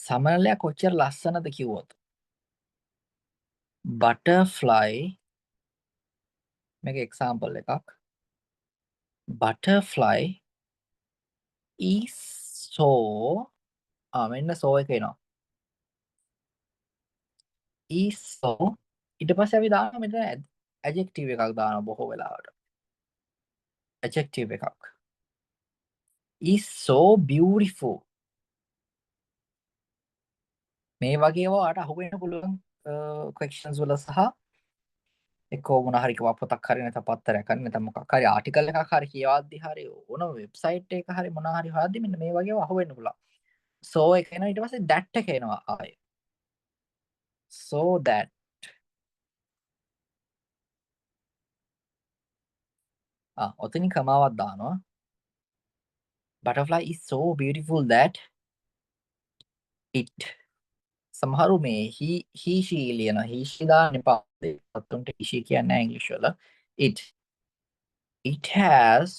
සමනලයා කොච්චර ලස්සනද කිව්වොත් butterfly මේක එක්සැම්පල් එකක්. butterfly is so මෙන්න so එක එනවා. is so ඊට පස්සේ අපි දානවා මෙතන adjective එකක් දානවා බොහෝ වෙලාවට. adjective එකක්. is so beautiful. මේ වගේ වාට අහුවෙන්න පුළුවන් questions වල සහ එක්කෝ මොන හරි පොතක් හරි නැත්නම් පත්තරයක් හරි නැත්නම් මොකක් හරි ආටිකල් එකක් හරි කියවද්දි හරි ඕන වෙබ්සයිට් එක හරි මොන හරි හොයද්දි මෙන්න මේ වගේ අහුවෙන්න පුළුවන්. so එක එනවා ඊට පස්සේ that එක එනවා ආයේ. so that ඔතනින් කමාවක් දානවා. butterfly is so beautiful that it සමහරු මේ he she ලියන he she දාන්න එපා. ඔතුන්ට he she කියන්නේ ඉංග්‍රීසි වල. it has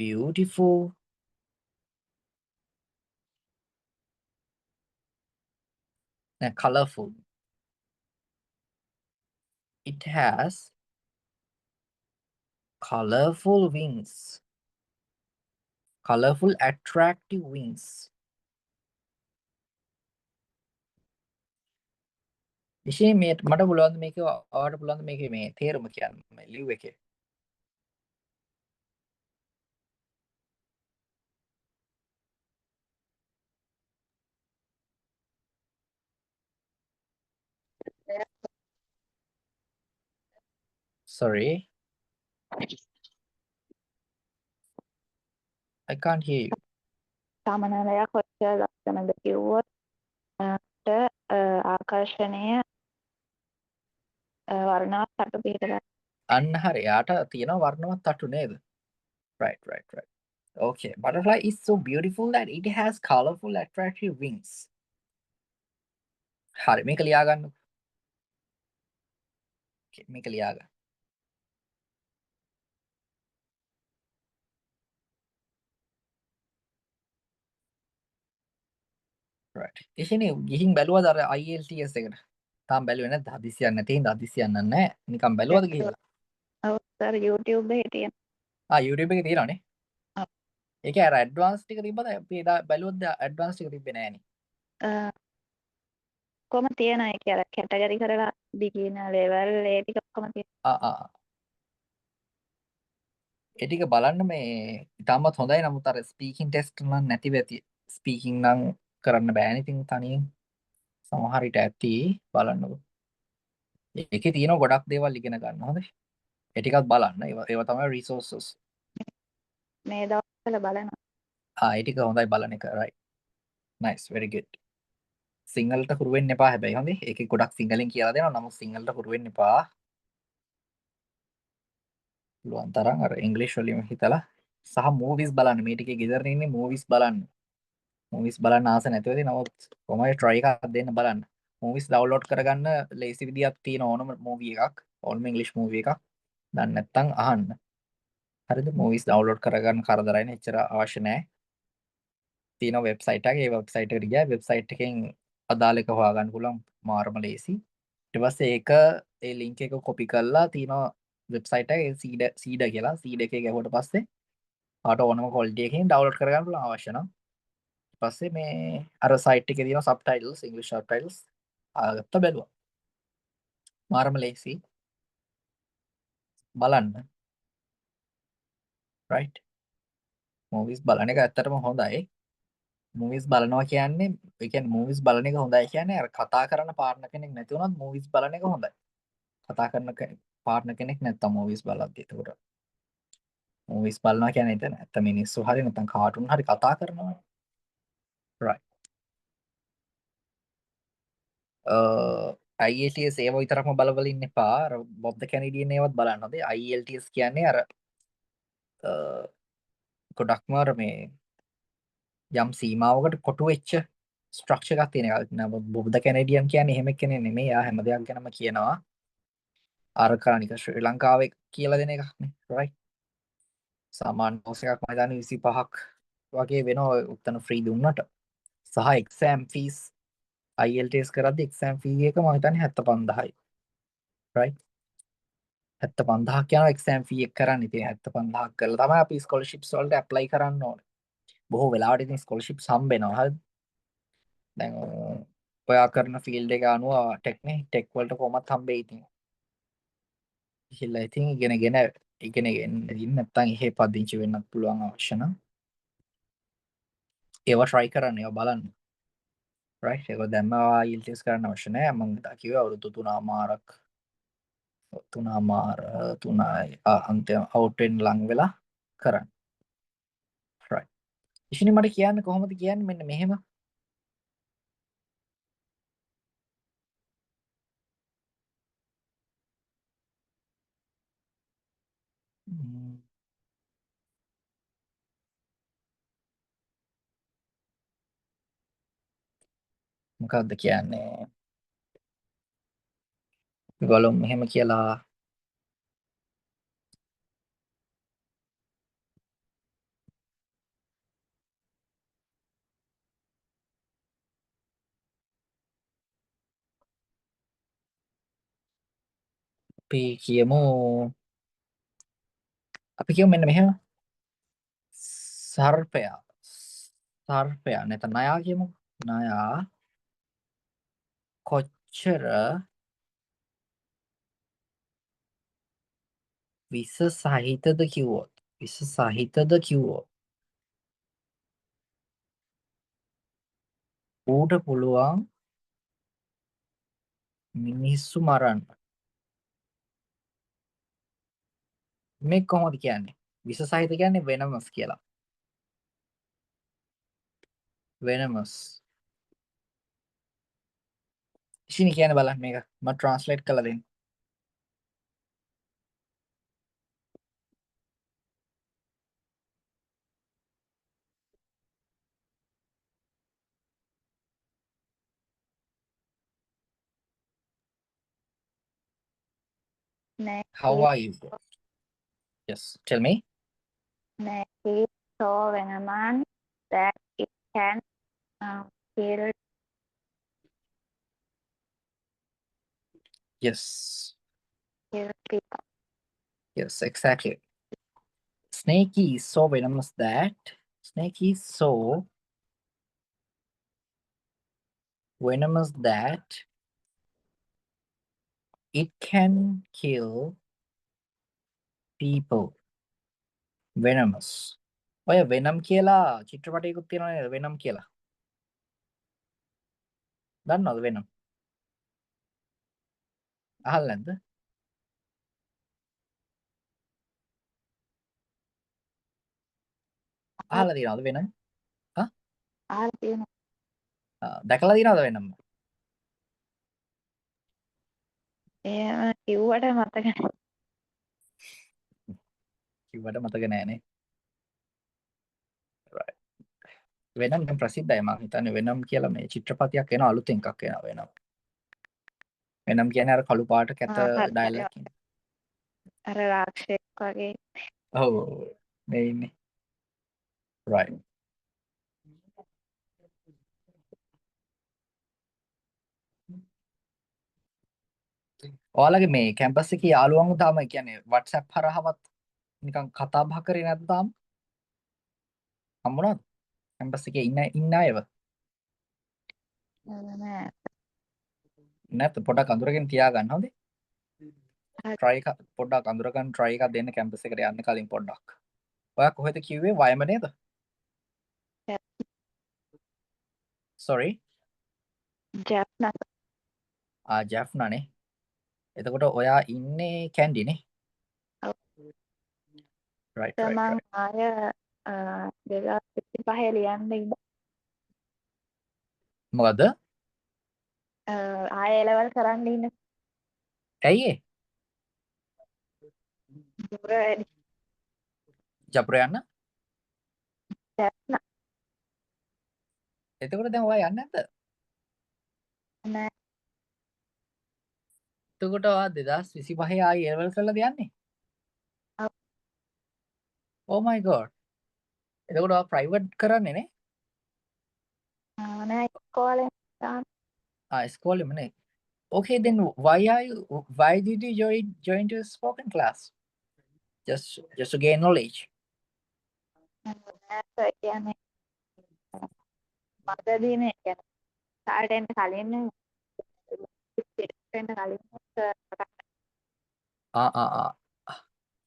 beautiful colorful. it has colorful wings. colorful attractive wings. විශේෂ මේ මට පුළුවන් මේක ඔයාලට පුළුවන් මේකේ මේ තේරුම කියන්න මේ ලිව් එකේ. sorry I can't hear you. සාමාන්‍යයක් කොච්චර ලස්සනද කිව්වොත් ආකර්ෂණීය වර්ණවත් තටු පිටලා අන්න හරි. යාට තියෙනවා වර්ණවත් තටු නේද? right. okay, butterfly is so beautiful that it has colorful attractive wings. හරි මේක ලියා ගන්න. මේක ලියා ගන්න. right. ඉතින් ගිහින් බැලුවද අර IELTS එකට? තාම බැලුවේ නැද්ද? හදිසියක් නැති හින්දා හදිසියක් නැහැ. නිකන් බැලුවද ගිහිල්ලා? ඔව් සර් YouTube එකේ තියෙන. YouTube එකේ තියෙනවනේ. ඔව්. ඒක අර ඇඩ්වාන්ස් ටික තිබ්බද? අපි එදා බැලුවොත් ඇඩ්වාන්ස් ටික තිබ්බේ නෑනේ. කොහොම තියෙන ඒ කියලා කැටගරි කරලා beginner level ඒ ටික කොහොම තියෙන. ඒ ටික බලන්න මේ ඉතාමත් හොඳයි. නමුත් අර ස්පීකින් ටෙස්ට් නම් නැතිව ඇති. ස්පීකින් නම් කරන්න බෑනේ ඉතින් තනියෙන්. සමහර විට ඇති බලන්නකො. ඒකේ තියෙන ගොඩක් දේවල් ඉගෙන ගන්න හොඳයි. ඒ ටිකත් බලන්න. ඒවා තමයි resources. මේ දවස්වල බලනවා. ඒ ටික හොඳයි බලන එක. right. nice, very good. සිංහලට හුරු වෙන්න එපා හැබැයි හොඳේ. ඒකේ ගොඩක් සිංහලෙන් කියලා දෙනවා. නමුත් සිංහලට හුරු වෙන්න එපා. පුළුවන් තරම් අර ඉංග්‍රීසි වලින් හිතලා සහ මූවිස් බලන්න. මේ ටිකේ ගෙදර ඉන්නේ මූවිස් බලන්න. මූවිස් බලන්න ආස නැතිවදී නමුත් කොහොමයි try එකක් දෙන්න බලන්න. මූවිස් ඩවුන්ලෝඩ් කරගන්න ලේසි විදියක් තියෙන ඕනම මූවි එකක්, ඕනම ඉංග්‍රීසි මූවි එකක්. දන්නේ නැත්නම් අහන්න. හරිද? මූවිස් ඩවුන්ලෝඩ් කරගන්න කරදරයි නේ. එච්චර අවශ්‍ය නැහැ. තියෙන වෙබ්සයිට් එකක්. ඒ වෙබ්සයිට් එකට ගියා. වෙබ්සයිට් එකෙන් අදාළ එක හොයාගන්න පුළුවන් මාරම ලේසි. ඊට පස්සේ ඒක ඒ ලින්ක් එක කොපි කරලා තියෙනවා වෙබ්සයිට් එකේ සීඩ කියලා. සීඩ එකේ ගැහුවට පස්සේ ආට ඕනම ක්වොලිටි එකකින් ඩවුන්ලෝඩ් කරගන්න පුළුවන් අවශ්‍ය නම්. පස්සේ මේ අර සයිට් එකේ තියෙන සබ්ටයිටල්ස් ඉංග්‍රීසි සබ්ටයිටල්ස් ආගත්ත බැලුවා. මාරම ලේසි. බලන්න. right. මූවිස් බලන එක ඇත්තටම හොඳයි. මූවිස් බලනවා කියන්නේ ඒ කියන්නේ මූවිස් බලන එක හොඳයි කියන්නේ අර කතා කරන පාර්ට්නර් කෙනෙක් නැති වුණත් මූවිස් බලන එක හොඳයි. කතා කරන පාර්ට්නර් කෙනෙක් නැත්තම් මූවිස් බලද්දි ඒකට මූවිස් බලනවා කියන්නේ එතන ඇත්ත මිනිස්සු හරි නැත්නම් කාටුන් හරි කතා කරනවා. right. IELTS ඒව විතරක්ම බලවල ඉන්න එපා. අර බොබ් ද කැනඩියන් ඒවත් බලන්න. හොඳේ. IELTS කියන්නේ අර ගොඩක්ම අර මේ යම් සීමාවකට කොටු වෙච්ච ස්ට්‍රක්චර් එකක් තියෙන එක. නමුත් බොබ් ද කැනඩියන් කියන්නේ එහෙම කෙනෙක් නෙමෙයි. යා හැම දෙයක් ගැනම කියනවා. අර කානික ශ්‍රී ලංකාවේ කියලා දෙන එකක් නේ. right. සාමාන්‍ය කෝස් එකක් මම හිතන්නේ 25ක් වගේ වෙනවා උත්තර ෆ්‍රී දුන්නට. සහ එක්සෑම් ෆීස් IELTS කරද්දි එක්සෑම් ෆී එක මම හිතන්නේ 75000යි. right. 75000ක් යනවා එක්සෑම් ෆී එක කරන්න. ඉතින් 75000ක් කරලා තමයි අපි ස්කෝලර්ෂිප්ස් වලට ඇප්ලයි කරන්න ඕනේ. බොහෝ වෙලාවට ඉතින් ස්කෝලර්ෂිප්ස් හම්බ වෙනවා. හරිද? දැන් ඔයා කරන ෆීල්ඩ් එක අනුව ටෙක් වලට කොහොමත් හම්බෙයි ඉතින්. ගිහිල්ලා ඉතින් ඉගෙනගෙන නැත්තම් එහෙ පදිංචි වෙන්නත් පුළුවන් අවශ්‍ය නම්. ඒවා try කරන්න ඒවා බලන්න. right ඒක දැම්මා IELTS කරන්න අවශ්‍ය නැහැ. මම කිව්වා අවුරුදු 3මාරක් 3 අන්තිම අවුට් වෙන්න ලඟ වෙලා කරන්න. right ඉතින් මට කියන්න කොහොමද කියන්නේ මෙන්න මෙහෙම. මොකක්ද කියන්නේ? ඒගොල්ලෝ මෙහෙම කියලා අපි කියමු මෙන්න මෙහෙම සර්පයා නැත්නම් නයා කියමු. නයා කොච්චර විස සහිතද කිව්වොත් ඌට පුළුවන් මිනිස්සු මරන්න. මේ කොහොමද කියන්නේ? විස සහිත කියන්නේ venomous කියලා. venomous. ඉතින් කියන්නේ බලන්න මේක මම ට්‍රාන්ස්ලේට් කරලා දෙන්න. How are you? Yes, tell me. Snake is so venomous that it can kill. Yes. Kill people. Yes, exactly. Snake is so venomous that it can kill people. Venomous. ඔය වෙනම් කියලා චිත්‍රපටයකුත් තියෙනවා නේද? වෙනම් කියලා. දන්නවද වෙනම්? අහලා නැද්ද? අහලා තියෙනවද වෙනම්? අහලා තියෙනවා. දැකලා තියෙනවද වෙනම්? එහෙම කිව්වට මතක නැහැ. කිව්වට මතක නෑනේ. right. වෙනම් දැන් ප්‍රසිද්ධයි මම හිතන්නේ වෙනම් කියලා මේ චිත්‍රපටයක් එනවා අලුතෙන් එකක් එනවා වෙනම්. වෙනම් කියන්නේ අර කළු පාට කැත ඩයලොග් එකක්. අර රාක්ෂසෙක් වගේ. ඔව් මේ ඉන්නේ. right. ඔයාලගේ මේ කැම්පස් එකේ යාළුවන්ව තාම කියන්නේ WhatsApp හරහාවත් නිකන් කතා බහ කරේ නැද්ද තාම? හම්බුණාද? කැම්පස් එකේ ඉන්න අයව? නෑ. නැත්නම් පොඩක් අඳුරගෙන තියාගන්න හොඳේ. try එක පොඩ්ඩක් අඳුරගන්න try එකක් දෙන්න කැම්පස් එකට යන්න කලින් පොඩ්ඩක්. ඔයා කොහෙද කිව්වේ වයම නේද? sorry. ජැප්නා. ජැෆ්නානේ. එතකොට ඔයා ඉන්නේ කැන්ඩි නේ? right. මම ආය 2025 ලියන්න ඉන්න. මොකද? ආය ලෙවල් කරන්න ඉන්න. ඇයි ඒ? දුර වැඩි. ජපුර යන්න? ජැප්නා. එතකොට දැන් ඔයා යන්නේ නැද්ද? නෑ. එතකොට ඔයා 2025 ආයි ලෙවල් කරලාද යන්නේ? oh my god. එතකොට ඔයා ප්‍රයිවට් කරන්නේ නේ? නෑ ඉස්කෝලේ තාම. ඉස්කෝලේම නේ. okay then why did you join to spoken class? just to gain knowledge. නෑ කියන්නේ මගදීනේ කියන්නේ කාටෙන්ට කලින් වෙන්න කලින්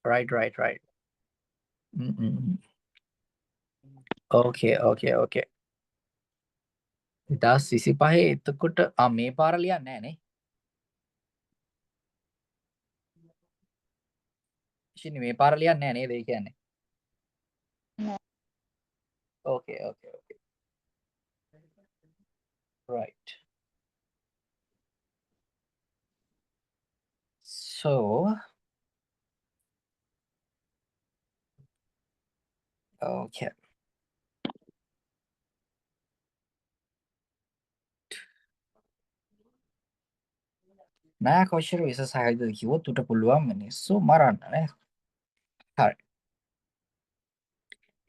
right. Okay. දස් 25 එතකොට මේ පාර ලියන්නේ නැහැ නේ. ඉතින් මේ පාර ලියන්නේ නැහැ නේද ඒ කියන්නේ. Okay. Right. So okay. නෑ කොච්චර විශේෂයිද කිව්වොත් උට පුළුවන් මිනිස්සු මරන්න නේ. හරි.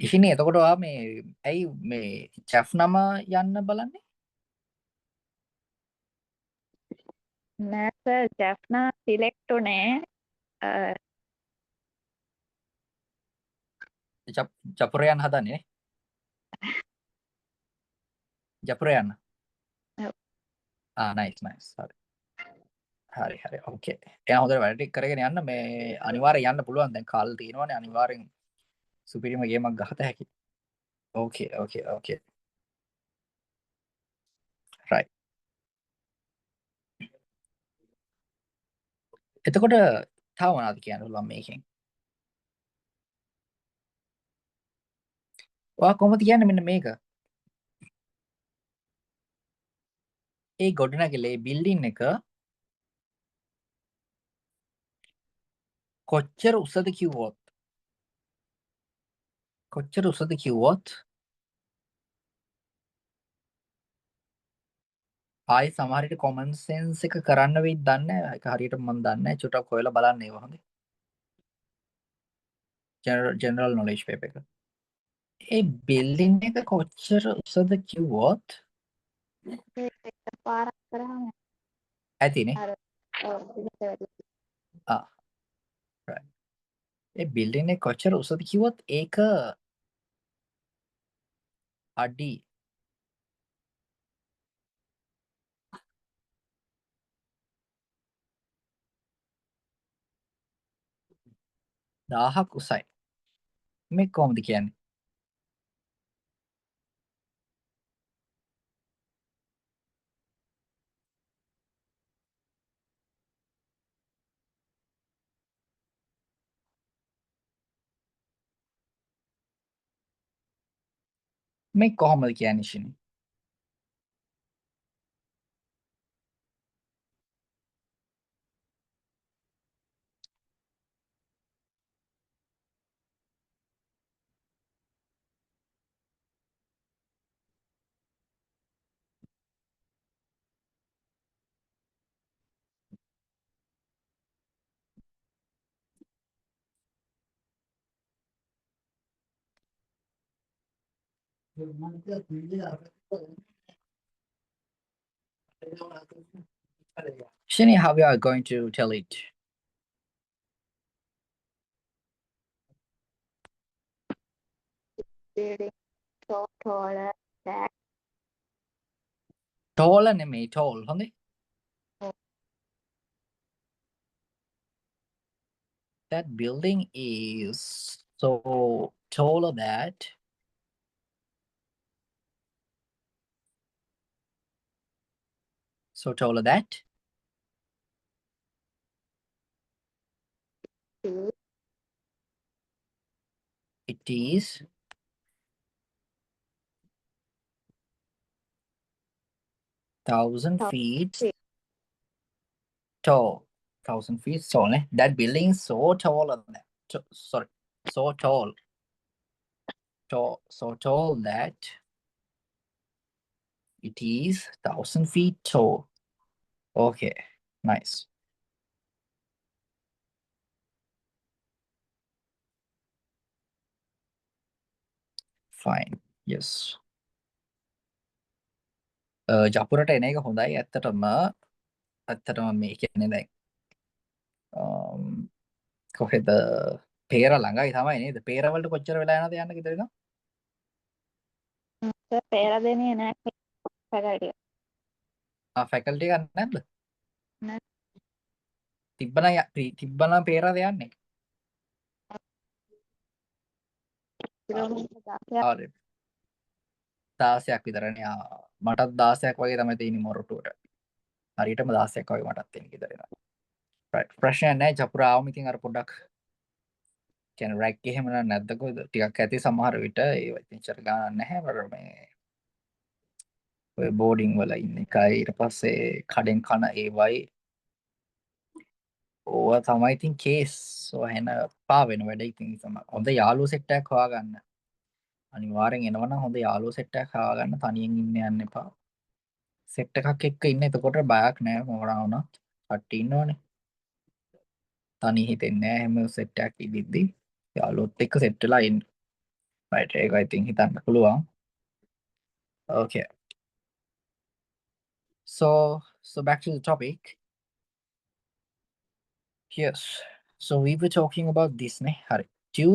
ඉතින් එතකොට ඔයා මේ ඇයි මේ චැෆ් නම යන්න බලන්නේ? නෑ සර් ජැෆ්නා සිලෙක්ට් උනේ ජපුර යන්න හදන්නේ නේ. ජපුර යන්න. nice. හරි okay. එයා හොඳට වැඩ ටික කරගෙන යන්න මේ අනිවාර්යෙන් යන්න පුළුවන් දැන් කාල් තියෙනවනේ අනිවාර්යෙන් සුපිරිම ගේමක් ගහත හැකි. Okay. Right. එතකොට තව මොනවද කියන්න පුළුවන් මේකෙන්? ඔයා කොහොමද කියන්නේ මෙන්න මේක? ඒ ගොඩනැගිල්ලේ බිල්ඩින් එක කොච්චර උසද කිව්වොත් ආයි සමහර විට කොමන් සෙන්ස් එක කරන්න වෙයිද දන්නේ නැහැ. ඒක හරියට මම දන්නේ නැහැ. චුට්ටක් හොයලා බලන්න ඒවා හොඳේ. ජෙනරල් නොලෙජ් පේපර් එක. ඒ බිල්ඩින් එක කොච්චර උසද කිව්වොත් පාරක් කරාම ඇතිනේ. අර ආ right. ඒ බිල්ඩින් එක කොච්චර උසද කිව්වොත් ඒක අඩි 1000ක් උසයි. මේ කොහොමද කියන්නේ? මේ කොහොමද කියන්නේ ශිනි? Shini, how we are going to tell it? building so taller that Tall නෙමෙයි tall හොඳේ. That building is so taller that it is 1,000 feet tall. 1,000 feet tall නේ. That building is so taller than that. Sorry, so tall that it is 1,000 feet tall. Okay, nice. Fine. Yes. ජපුරට එන එක හොඳයි. ඇත්තටම මේ කියන්නේ දැන් කොහෙද පේර ළඟයි තමයි නේද? පේර වලට කොච්චර වෙලා යනවද යන්න කිව්වද? පේර දෙන්නේ නැහැ පැකටිය. ෆැකල්ටි එකක් නැද්ද? නෑ. තිබ්බනම් පේරාද යන්නේ? කිලෝමීටර් 10ක් හරි. 16ක් විතරනේ. මටත් 16ක් වගේ තමයි තියෙන්නේ මොරටුවට. හරියටම 16ක් වගේ මටත් තියෙන ගෙදර. right ප්‍රශ්නයක් නැහැ චපුරාවම ඉතින් අර පොඩ්ඩක් කියන්නේ රැක් එහෙම නැද්ද කොහෙද ටිකක් ඇති සමහර විට ඒ ඉතින්චර ගන්න නැහැ මර මේ ඔය බෝඩින් වල ඉන්න එකයි ඊට පස්සේ කඩෙන් කන ඒවයි ඕවා තමයි ඉතින් කේස් ඔහෙන පා වෙන වැඩ ඉතින් තමයි හොඳ යාළුවෝ සෙට් එකක් හොයාගන්න අනිවාර්යෙන් එනවනම් හොඳ යාළුවෝ සෙට් එකක් හොයාගන්න තනියෙන් ඉන්න යන්න එපා සෙට් එකක් එක්ක ඉන්න එතකොට බයක් නෑ මොනවා වුණත් කට්ටිය ඉන්නවනේ තනි හිතෙන්නේ නෑ හැම සෙට් එකක් ඉදිද්දි යාළුවොත් එක්ක සෙට් වෙලා ඉන්න right ඒක I think හිතන්න පුළුවන් okay so back to the topic yes so we were talking about this ne hari do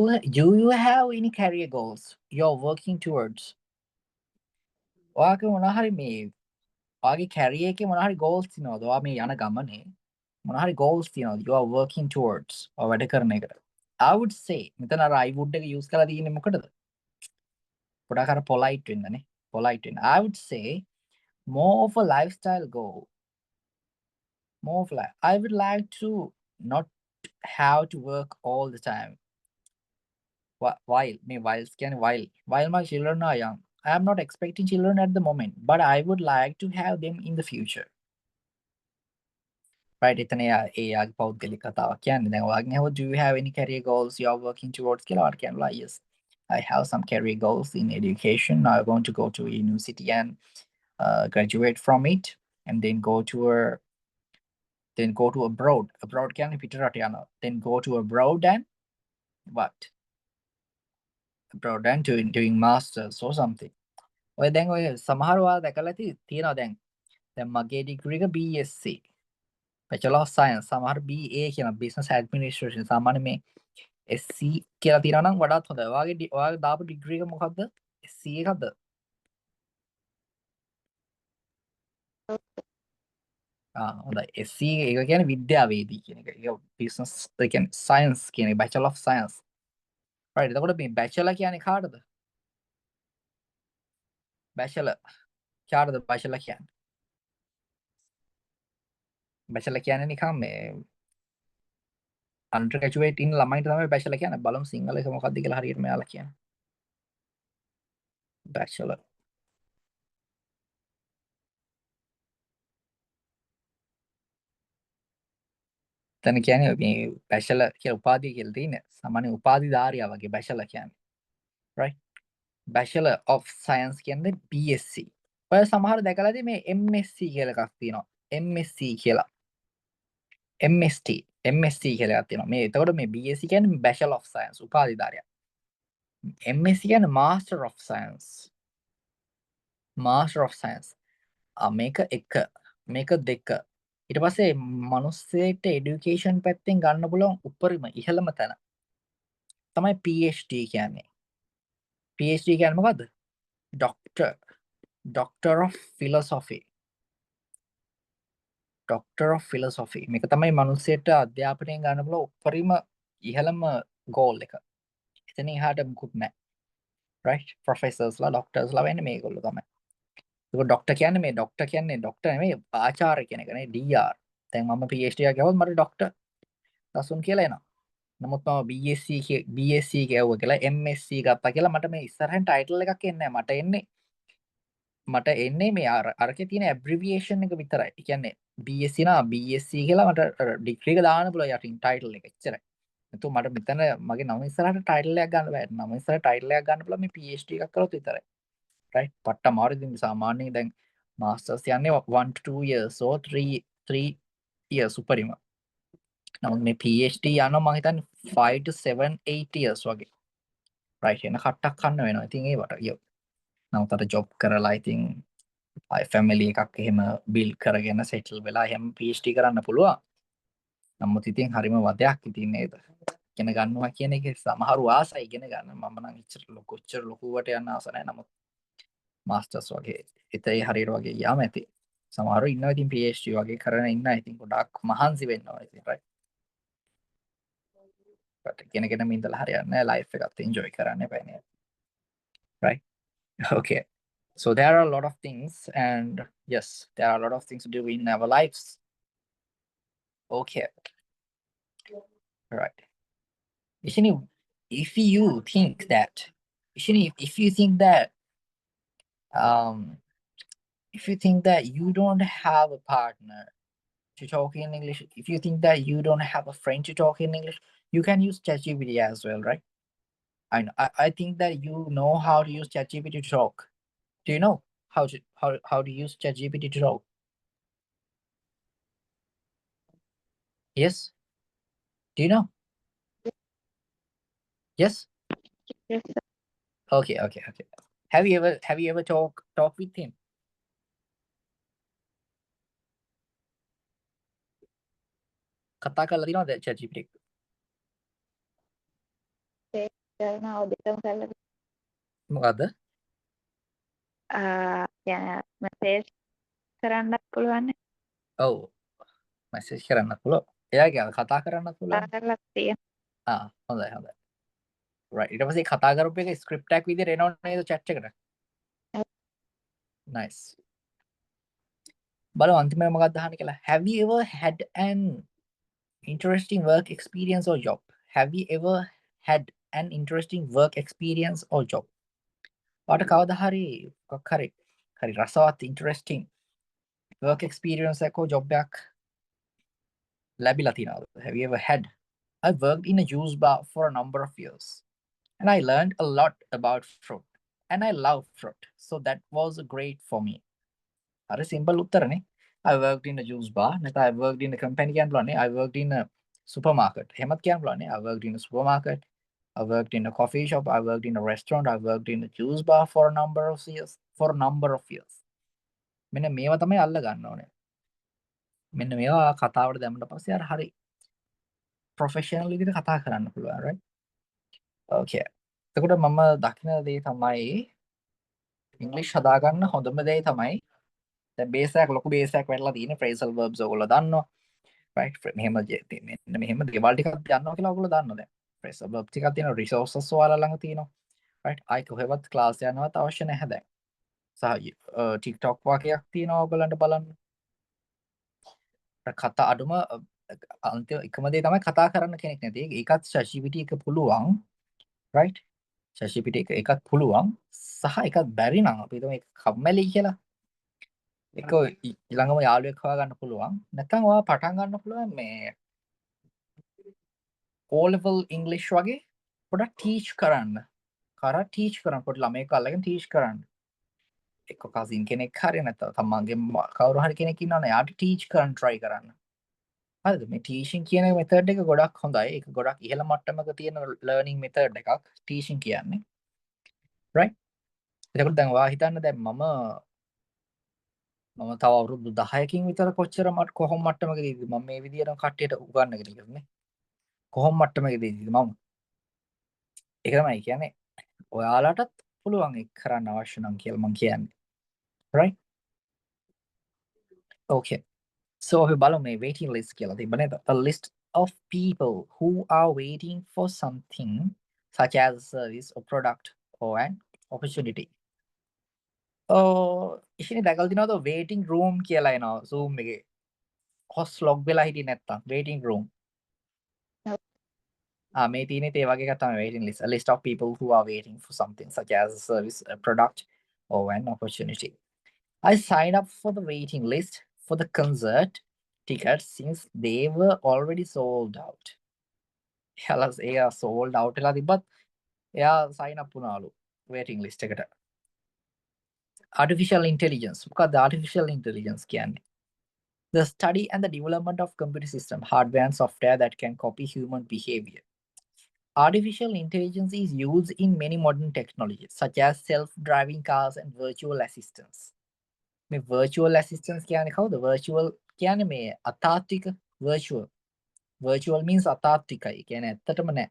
you have any career goals you're working towards ඔයාගේ මොනවා හරි මේ ඔයාගේ career එකේ මොනවා හරි goals තියනවද ඔයා මේ යන ගමනේ මොනවා හරි goals තියනවද you are working towards ඔයා වැඩ කරන එකට I would say මෙතන අර I would එක use කරලා තියෙන්නේ මොකටද පොඩක් අර polite වෙන්නනේ polite වෙන්න I would say more of a lifestyle goal more of like I would like to not have to work all the time while me while can while my children are young I am not expecting children at the moment but I would like to have them in the future right එතන යාගේ පෞද්ගලික කතාවක් කියන්නේ දැන් ඔයාගෙන් අහුව do you have any career goals you are working towards කියලා ඔයාට කියනවා yes I have some career goals in education I want to go to university and graduate from it and then go to abroad කියන්නේ පිටරට යනවා then go to abroad and what abroad and doing masters or something ඔය දැන් ඔය සමහර ඔයා දැකලා තියෙනවා දැන් මගේ ඩිග්‍රී එක BSc Bachelor of Science සමහර BA කියන business administration සාමාන්‍ය මේ SC කියලා තියෙනවා නම් වඩාත් හොඳයි ඔයාගේ දාපු ඩිග්‍රී එක මොකද්ද SC එකක්ද හොඳයි SC එක කියන්නේ විද්‍යාවේදී කියන එක ඒක business ඒ කියන්නේ science කියන එක Bachelor of Science right එතකොට මේ bachelor කියන්නේ කාටද bachelor කාටද bachelor කියන්නේ bachelor කියන්නේ නිකන් මේ undergraduate ඉන්න ළමයින්ට තමයි bachelor කියන්නේ බලමු සිංහල එක මොකක්ද කියලා හරියට මෙයාලා කියන්නේ bachelor තන කියන්නේ මේ bachelor කියලා උපාධිය කියලා තියෙන්නේ සාමාන්‍ය උපාධිධාරියා වගේ bachelor කියන්නේ right bachelor of science කියන්නේ BSc ඔය සමහර දැකලාද මේ MSc කියලා එකක් තියෙනවා MSc කියලා MSc කියලා එකක් තියෙනවා මේ එතකොට මේ BSc කියන්නේ bachelor of science උපාධිධාරියා MSc කියන්නේ master of science මේක එක මේක දෙක ඊට පස්සේ මිනිස්සෙට এডুকেෂන් පැත්තෙන් ගන්න පුළුවන් උපරිම ඉහළම තැන තමයි PhD කියන්නේ PhD කියන්නේ මොකද්ද Doctor of Philosophy මේක තමයි මිනිස්සෙට අධ්‍යාපනයෙන් ගන්න පුළුවන් උපරිම ඉහළම ගෝල් එක එතන එහාට මුකුත් නැහැ right professorsලා doctorsලා වෙන්නේ මේගොල්ලෝ තමයි ඒක ડોක්ටර් කියන්නේ මේ ડોක්ටර් කියන්නේ ડોක්ටර් නෙමෙයි ආචාර්ය කියන එකනේ DR දැන් මම PhD එකක් ගහුවොත් මට ડોක්ටර් දසුන් කියලා එනවා නමුත් මම BSc ගෑවුවා කියලා MSc ගත්තා කියලා මට මේ ඉස්සරහින් ටයිටල් එකක් එන්නේ නැහැ මට එන්නේ මේ අරකේ තියෙන ඇබ්‍රිවියේෂන් එක විතරයි. ඒ කියන්නේ BSc නා BSc කියලා මට ඩිග්‍රී එක දාන්න පුළුවන් යටින් ටයිටල් එක එච්චරයි. නැතු මට මෙතන මගේ නම ඉස්සරහට ටයිටල් එකක් ගන්න බෑ. නම ඉස්සරහට ටයිටල් එකක් ගන්න පුළුවන් මේ PhD එකක් කරොත් විතරයි. right පට්ට අමාරු ඉතින් සාමාන්‍යයෙන් දැන් masters යන්නේ 1 to 2 years or 3 years උපරිම. නමුත් මේ PhD යනවා මම හිතන්නේ 5 to 7 8 years වගේ. right එන කට්ටක් කන්න වෙනවා. ඉතින් ඒවට නමුත් අර ජොබ් කරලා ඉතින් ෆැමිලි එකක් එහෙම බිල් කරගෙන සෙටල් වෙලා එහෙම PhD කරන්න පුළුවන්. නමුත් ඉතින් හරිම වදයක් ඉතින් නේද? ඉගෙන ගන්නවා කියන එක සමහරු ආසයි ඉගෙන ගන්න. මම නම් ඉච්චර ලොකුවට යන්න ආස නැහැ. නමුත් මාස්ටර්ස් වගේ හිතේ හරියට වගේ යාම ඇති. සමහරව ඉන්නවා ඉතින් PhD වගේ කරන ඉන්න ඉතින් ගොඩාක් මහන්සි වෙන්න ඕනේ ඉතින් right but කෙනෙක්ගෙනම ඉඳලා හරියන්නේ නැහැ life එකත් enjoy කරන්න එපා නේද right okay so there are a lot of things and yes there are a lot of things to do in our lives okay right Ishini, if you think that Ishini, if you think that um if you think that you don't have a partner to talk in English, if you think that you don't have a friend to talk in English, you can use ChatGPT as well, right? I think that you know how to use ChatGPT to talk. Do you know how to use ChatGPT to talk? Yes? Do you know? Yes? Yes, sir. Okay. Have you ever talk with him? කතා කරලා තියෙනවද ChatGPT? කරන අවබෝධම් කරලා මොකද්ද? يعني message කරන්නත් පුළුවන් ඔව්. Message කරන්නත් පුළුවන්. එයාගේ කතා කරන්නත් පුළුවන්. කරලා තියෙනවා හොඳයි. right ඊට පස්සේ කතා කරපු එක ස්ක්‍රිප්ට් එකක් විදිහට එනව නේද chat එකට? nice. බලමු අන්තිමට මොකක්ද අහන්නේ කියලා. Have you ever had an interesting work experience or job? Have you ever had an interesting work experience or job? ඔයාට කවදා හරි මොකක් හරි රසවත් interesting work experience එකක් හෝ job එකක් ලැබිලා තියෙනවද? Have you ever had? I worked in a juice bar for a number of years and I learned a lot about fruit and I love fruit. So that was great for me. අර simple උත්තරනේ. I worked in a juice bar. නැත්නම් I worked in a company කියන්න පුළුවන්නේ. I worked in a supermarket. එහෙමත් කියන්න පුළුවන්නේ. I worked in a supermarket. I worked in a coffee shop. I worked in a restaurant. I worked in a juice bar for a number of years. මෙන්න මේවා තමයි අල්ල ගන්න ඕනේ. මෙන්න මේවා කතාවට දැම්මට පස්සේ අර හරි ප්‍රොෆෙෂනල් විදිහට කතා කරන්න පුළුවන් right? Okay. එතකොට මම දකින දේ තමයි ඉංග්‍රීසි හදාගන්න හොඳම දේ තමයි දැන් බේස් එකක් ලොකු බේස් එකක් වැටලා තියෙන phrasal verbs ඔයගොල්ලෝ දන්නවා right මෙහෙම මෙන්න මෙහෙම දේවල් ටිකක් දන්නවා කියලා ඔයගොල්ලෝ දන්නවා දැන් phrasal verbs ටිකක් තියෙනවා resources ඔයාලා ළඟ තියෙනවා right ආයි කොහෙවත් ක්ලාස් යනවත් අවශ්‍ය නැහැ දැන් සහ TikTok වගේක් තියෙනවා ඔයගොල්ලන්ට බලන්න කතා අඩුම අන්තිම එකම දේ තමයි කතා කරන්න කෙනෙක් නැති ඒකත් ChatGPT එක පුළුවන් right ChatGPT එකත් පුළුවන් සහ එකත් බැරි නම් අපි හිතමු ඒක කම්මැලි කියලා එක ඊළඟම යාළුවෙක් හොයාගන්න පුළුවන් නැත්නම් ඔයා පටන් ගන්න පුළුවන් මේ O level English වගේ පොඩක් ටීච් කරන්න පොඩි ළමයෙක් අල්ලගෙන ටීච් කරන්න එක්ක කසින් කෙනෙක් හරි නැත්නම් තමන්ගේ කවුරු හරි කෙනෙක් ඉන්නවනේ යාට ටීච් කරන්න try කරන්න හරිද මේ ටීචින් කියන මෙතඩ් එක ගොඩක් හොඳයි ඒක ගොඩක් ඉහළ මට්ටමක තියෙන ලර්නින් මෙතඩ් එකක් ටීචින් කියන්නේ right එතකොට දැන් ඔයා හිතන්න දැන් මම තව අවුරුදු 10කින් විතර කොච්චර කොහොම මට්ටමකදීද මම මේ විදියට කට්ටියට උගන්වගෙන ඉන්නේ කොහොම මට්ටමකදීද මම ඒක තමයි කියන්නේ ඔයාලටත් පුළුවන් ඒක කරන්න අවශ්‍ය නම් කියලා මම කියන්නේ right okay so අපි බලමු මේ waiting list කියලා තිබ්බ නේද a list of people who are waiting for something such as a service or product or an opportunity ඉතින් දැකලා තියෙනවද waiting room කියලා එනවා zoom එකේ හොස් ලොග් වෙලා හිටියේ නැත්තම් waiting room මේ තියෙන්නේ ඒ වගේ එකක් තමයි waiting list a list of people who are waiting for something such as a service a product or an opportunity I signed up for the waiting list for the concert tickets since they were already sold out එයා sold out වෙලා තිබ්බත් එයා sign up වුණාලු waiting list එකට artificial intelligence මොකක්ද artificial intelligence කියන්නේ the study and the development of computer system hardware and software that can copy human behavior artificial intelligence is used in many modern technologies such as self-driving cars and virtual assistants මේ virtual assistants කියන්නේ කවුද virtual කියන්නේ මේ අතාත්වික virtual means අතාත්විකයි කියන්නේ ඇත්තටම නෑ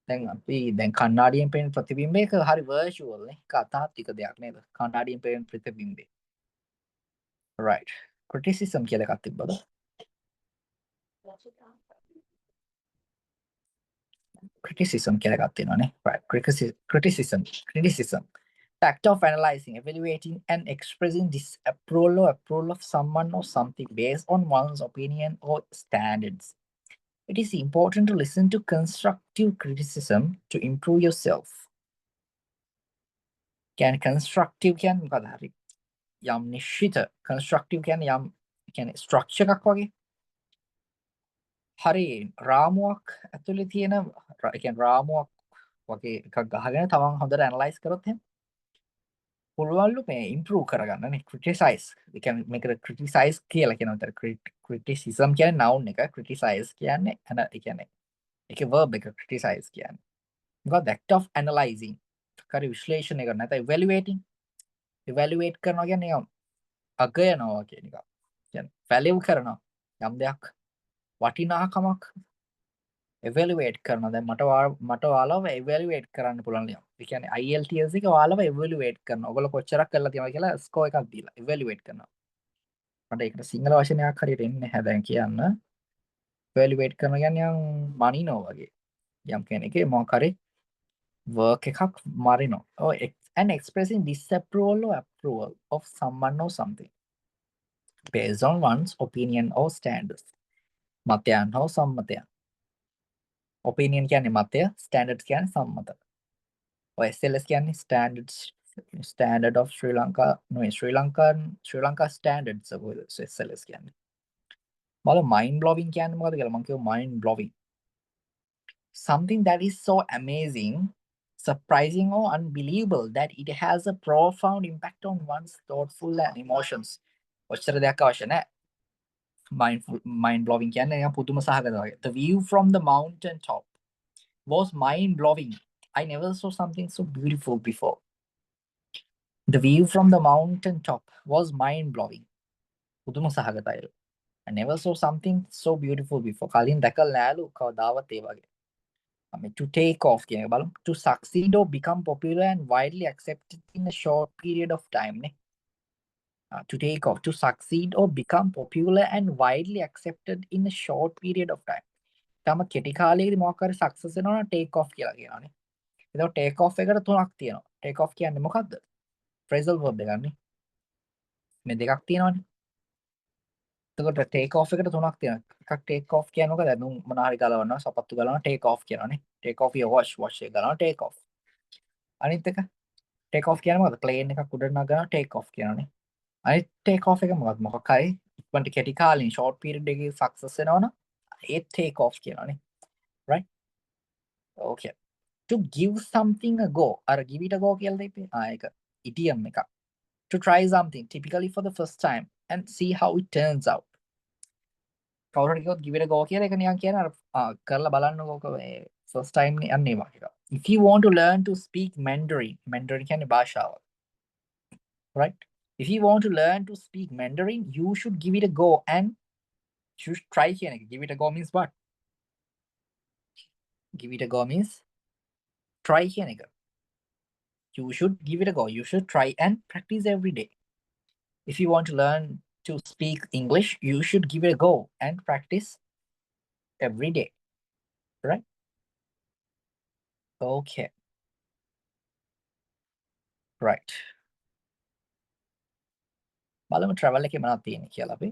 දැන් අපි දැන් කණ්ණාඩියෙන් පේන ප්‍රතිබිම්බයක හරි virtual නේ ඒක අතාත්වික දෙයක් නේද කණ්ණාඩියෙන් පේන ප්‍රතිබිම්බේ right. Criticism කියලා එකක් තිබ්බද? Criticism කියලා එකක් තියෙනවානේ. Right. Criticism. The act of analyzing, evaluating, and expressing disapproval or approval of someone or something based on one's opinion or standards. It is important to listen to constructive criticism to improve yourself. කියන්නේ constructive කියන්නේ මොකද හරි? යම් නිශ්චිත constructive කියන්නේ යම් කියන්නේ structure එකක් වගේ. හරි රාමුවක් ඇතුලේ තියෙන කියන්නේ රාමුවක් වගේ එකක් ගහගෙන තමන් හොඳට ඇනලයිස් කරොත් එහෙනම් පුළුවන්ලු මේ ඉම්ප්‍රූව් කරගන්න නේ ක්‍රිටිසයිස්. ඒ කියන්නේ මේකට ක්‍රිටිසයිස් කියලා කියන උතර ක්‍රිටිසිසම් කියන්නේ noun එක ක්‍රිටිසයිස් කියන්නේ ඒ කියන්නේ ඒකේ verb එක ක්‍රිටිසයිස් කියන්නේ. මොකක්ද act of analyzing. කරි විශ්ලේෂණය කරන නැත්නම් evaluating. evaluate කරනවා කියන්නේ නිකම් අගයනවා කියන එක. කියන්නේ value කරනවා යම් දෙයක් වටිනාකමක් evaluate කරනවා. දැන් මට ඔයාලව evaluate කරන්න පුළුවන් නිකම්. ඒ කියන්නේ IELTS එක ඔයාලව evaluate කරනවා. ඔයගොල්ලෝ කොච්චරක් කරලා තියෙනවද කියලා score එකක් දීලා evaluate කරනවා. මට ඒකට සිංහල වචනයක් හරියට එන්නේ නැහැ දැන් කියන්න. evaluate කරනවා කියන්නේ මනිනවා වගේ. යම් කෙනෙක්ගේ මොකක් හරි work එකක් මරිනවා. Oh, and expressing disapproval or approval of someone or something based on one's opinion or standards. මතයන් හෝ සම්මතයන්. opinion කියන්නේ මතය, standards කියන්නේ සම්මත. ඔය SLS කියන්නේ standard of Sri Lanka නෙවෙයි Sri Lanka standards of SLS කියන්නේ. මල mind blowing කියන්නේ මොකද කියලා මම කියව mind blowing. Something that is so amazing, surprising or unbelievable that it has a profound impact on one's thoughtful and emotions. ඔච්චර දෙයක් අවශ්‍ය නැහැ. Mind blowing කියන්නේ නිකන් පුදුම සහගත වගේ. The view from the mountain top was mind blowing. I never saw something so beautiful before. The view from the mountain top was mind blowing. පුදුම සහගතයි. I never saw something so beautiful before. කලින් දැකලා නෑලු කවදාවත් ඒ වගේ. I mean, to take off කියන එක බලමු. To succeed or become popular and widely accepted in a short period of time නේ. To take off, to succeed or become popular and widely accepted in a short period of time. තම කෙටි කාලයකදී මොකක් හරි success වෙනවා නම් take off කියලා කියනවානේ. එතකොට take off එකට තුනක් තියෙනවා. take off කියන්නේ මොකද්ද? phrasal verb එකක් නේ. මේ දෙකක් තියෙනවානේ. එතකොට take off එකට තුනක් තියෙනවා. එකක් take off කියන්නේ මොකද? දුම් මොනවා හරි ගලවනවා, සපත්තු ගලවනවා take off කියනවානේ. take off your wash එක ගලවනවා take off. අනිත් එක take off කියන්නේ මොකද? plane එකක් උඩට නගනවා take off කියනවානේ. අනිත් take off එක මොකක්ද? මොකක් හරි ඉක්මනට කෙටි කාලෙකින් short period එකේ success වෙනවනම් ඒ take off කියනවානේ. right? okay. To give something a go. අර give it a go කියලා දෙපේ. ඒක idiom එක. To try something typically for the first time and see how it turns out. කවුරු හරි කිව්වොත් give it a go කියලා ඒක නිකන් කියන අර කරලා බලන්නකෝ ඔක first time නේ යන්නේ වගේ එකක්. If you want to learn to speak Mandarin කියන්නේ භාෂාව. right? If you want to learn to speak Mandarin, you should give it a go and you should try කියන එක. Give it a go means what? Give it a go means try කියන එක. You should give it a go. You should try and practice every day. If you want to learn to speak English, you should give it a go and practice every day. Right? Okay. Right. බලමු travel එකේ මොනවද තියෙන්නේ කියලා අපි.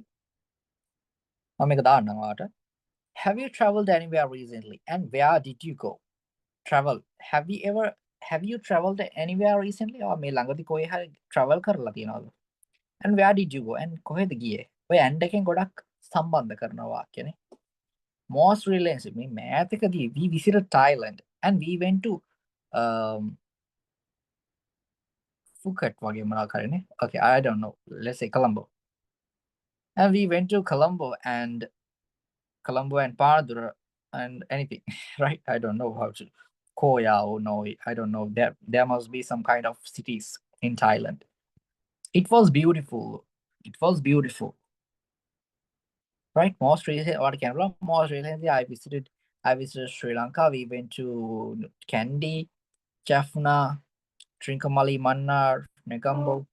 මම මේක දාන්නම් ඔයාලට. Have you traveled anywhere recently and where did you go? Travel. Have you traveled anywhere recently? or මේ ළඟදී කොහේ හරි travel කරලා තියෙනවද? And where did you go? and කොහෙද ගියේ? ඔය and එකෙන් ගොඩක් සම්බන්ධ කරනවා වාක්‍යනේ. Most recently මේ මෑතකදී we visited Thailand and we went to Phuket වගේ මොනවා කරන්නේ. Okay, I don't know. Let's say Colombo. And we went to Colombo and Padura and anything, right? I don't know how to. Koya or no, I don't know. There must be some kind of cities in Thailand. It was beautiful. It was beautiful. Right? Most recently I visited Sri Lanka. We went to Kandy, Jaffna, Trincomalee, Mannar, Negombo,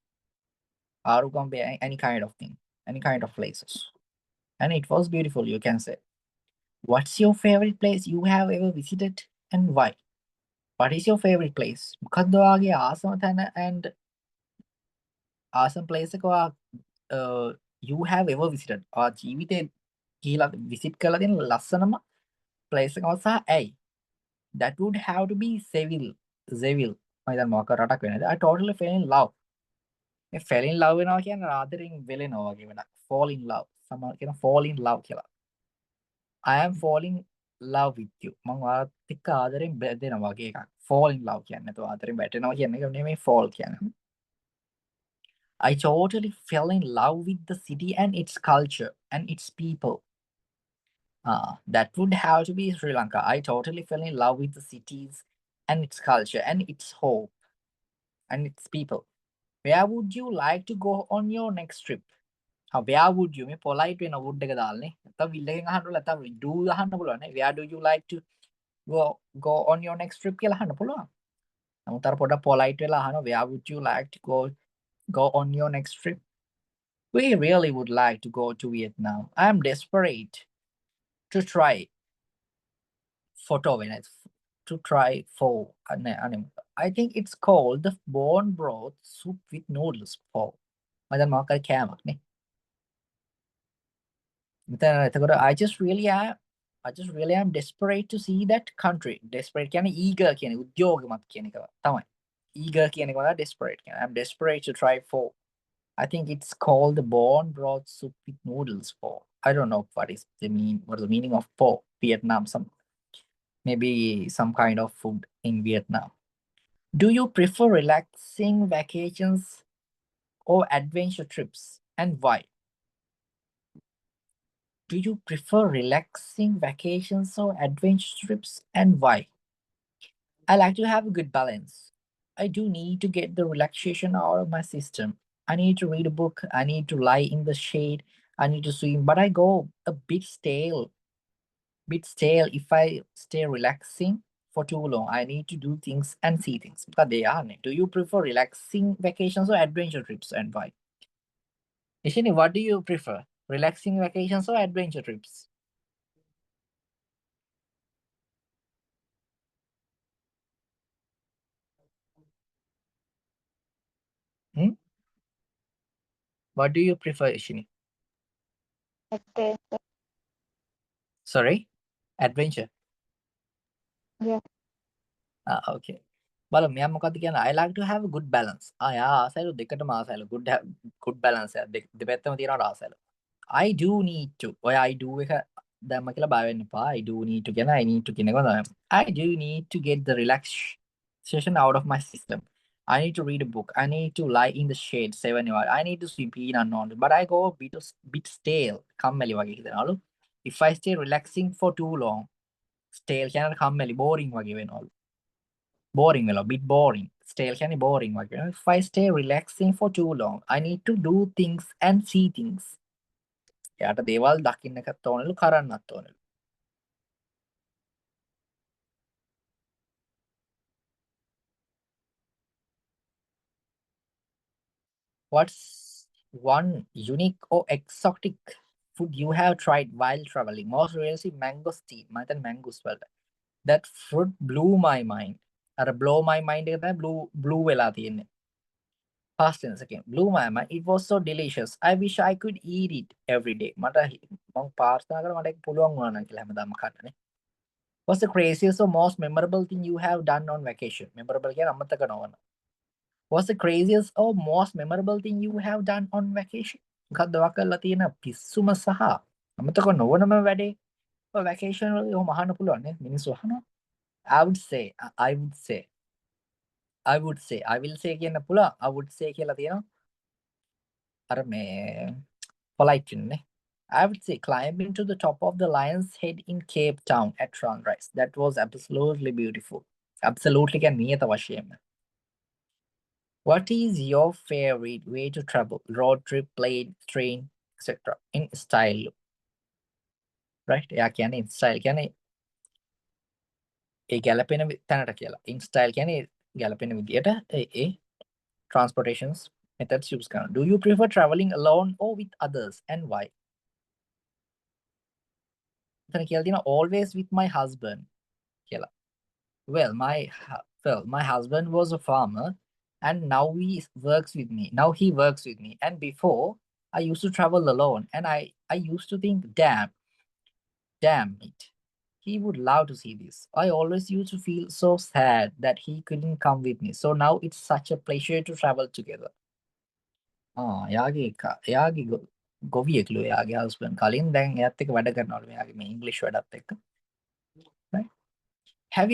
Arugombe, any kind of thing. any kind of places. And it was beautiful, you can say. What's your favorite place you have ever visited and why? What is your favorite place? මොකක්ද ඔයාගේ ආසම තැන and awesome place එක ඔයා you have ever visited? ඔයා ජීවිතේ ගිහිලා visit කරලා තියෙන ලස්සනම place එක සහ ඇයි? That would have to be Seville. Seville. මම හිතන්නේ මොකක් රටක් වෙනද? I totally fell in love. මේ fell in love වෙනවා කියන්නේ ආදරෙන් වෙලෙනවා වගේ වැඩක්. Fall in love. සමහර කියන fall in love කියලා. I am falling love with you. මම ඔයාලත් එක්ක ආදරෙන් බැඳෙනවා වගේ එකක්. Fall in love කියන්නේ නැතුව ආදරෙන් වැටෙනවා කියන එක නෙමෙයි fall කියන්නේ. I totally fell in love with the city and its culture and its people. That would have to be Sri Lanka. I totally fell in love with the cities and its culture and its hope and its people. Where would you like to go on your next trip? Where would you? මේ polite වෙන would එක දාන්නේ. නැත්නම් will එකෙන් අහන්න පුළුවන්. නැත්නම් do අහන්න පුළුවන් නේ. Where do you like to go on your next trip කියලා අහන්න පුළුවන්. නමුත් අර පොඩ්ඩක් polite වෙලා අහනවා. Where would you like to go on your next trip? We really would like to go to Vietnam. I am desperate to try photo when it's to try for I think it's called the bone broth soup with noodles for. මම දැන් මොකක් හරි කෑමක් නේ. එතකොට I just really am desperate to see that country. Desperate කියන්නේ eager කියන්නේ උද්‍යෝගමත් කියන එක තමයි. Eager කියන එක වඩා desperate කියන්නේ. I'm desperate to try for. I think it's called the bone broth soup with noodles for. I don't know what is the meaning of po. Vietnam, maybe some kind of food in Vietnam. Do you prefer relaxing vacations or adventure trips and why? Do you prefer relaxing vacations or adventure trips and why? I like to have a good balance. I do need to get the relaxation out of my system. I need to read a book. I need to lie in the shade. I need to swim, but I go a bit stale if I stay relaxing for too long. I need to do things and see things. But they are. Do you prefer relaxing vacations or adventure trips and why? Ishini, what do you prefer? Relaxing vacations or adventure trips? Hmm? What do you prefer, Ishini? Adventure. Sorry? Adventure. Yeah. Okay. Well, මෙයා මොකක්ද කියන්නේ? I like to have a good balance. යා ආසයිලු දෙකටම ආසයිලු. good balance එක. දෙපැත්තම තියෙනවා ආසයිලු. I do need to. ඔය I do එක දැම්ම කියලා බය වෙන්න එපා. I do need to කියන I need to කියන එක තමයි. I do need to get the relaxation out of my system. I need to read a book. I need to lie in the shade 7 hours. I need to sleep in unknown. But I go a bit stale. කම්මැලි වගේ හිතනවලු. If I stay relaxing for too long, stale කියන්නේ කම්මැලි boring වගේ වෙනවලු. Boring වෙලා bit boring. Stale කියන්නේ boring වගේ. If I stay relaxing for too long, I need to do things and see things. එයාට දේවල් දකින්නකත් ඕනලු කරන්නත් ඕනලු. What's one unique or exotic food you have tried while traveling? Most recently mangosteen. මම හිතන්නේ mangoes වලට. That fruit blew my mind. අර blow my mind එක තමයි blue වෙලා තියෙන්නේ. Past tense again. Blew my mind. It was so delicious. I wish I could eat it every day. මට මම ප්‍රාර්ථනා කරා මට ඒක පුළුවන් වුණා නම් කියලා හැමදාම කන්න නේ. What's the craziest or most memorable thing you have done on vacation? Memorable කියන්නේ අමතක නොවන. What's the craziest or most memorable thing you have done on vacation? මොකක්ද ඔයා කරලා තියෙන පිස්සුම සහ අමතක නොවනම වැඩේ? ඔය vacation වලදී ඔහොම අහන්න පුළුවන් නේ මිනිස්සු අහනවා. I would say I will say කියන්න පුළුවන්. I would say කියලා තියෙනවා. අර මේ polite වෙන්නේ. I would say climbing to the top of the lion's head in Cape Town at sunrise. That was absolutely beautiful. Absolutely can නියත වශයෙන්ම. What is your favorite way to travel? Road trip, plane, train, etc. In style. Right? එයා කියන්නේ in style කියන්නේ ඒ ගැලපෙන තැනට කියලා. In style කියන්නේ ගැලපෙන විදියට ඒ transportations methods use කරනවා. Do you prefer traveling alone or with others and why? එතන කියලා තියෙනවා always with my husband කියලා. Well, my husband was a farmer and now he works with me. And before I used to travel alone and I used to think, damn it. He would love to see this. I always used to feel so sad that he couldn't come with me. So now it's such a pleasure to travel together. එයාගේ ගොවියෙක්ලු එයාගේ husband කලින් දැන් එයාත් එක්ක වැඩ කරනවලු එයාගේ මේ ඉංග්‍රීසි වැඩත් එක්ක. Right? Have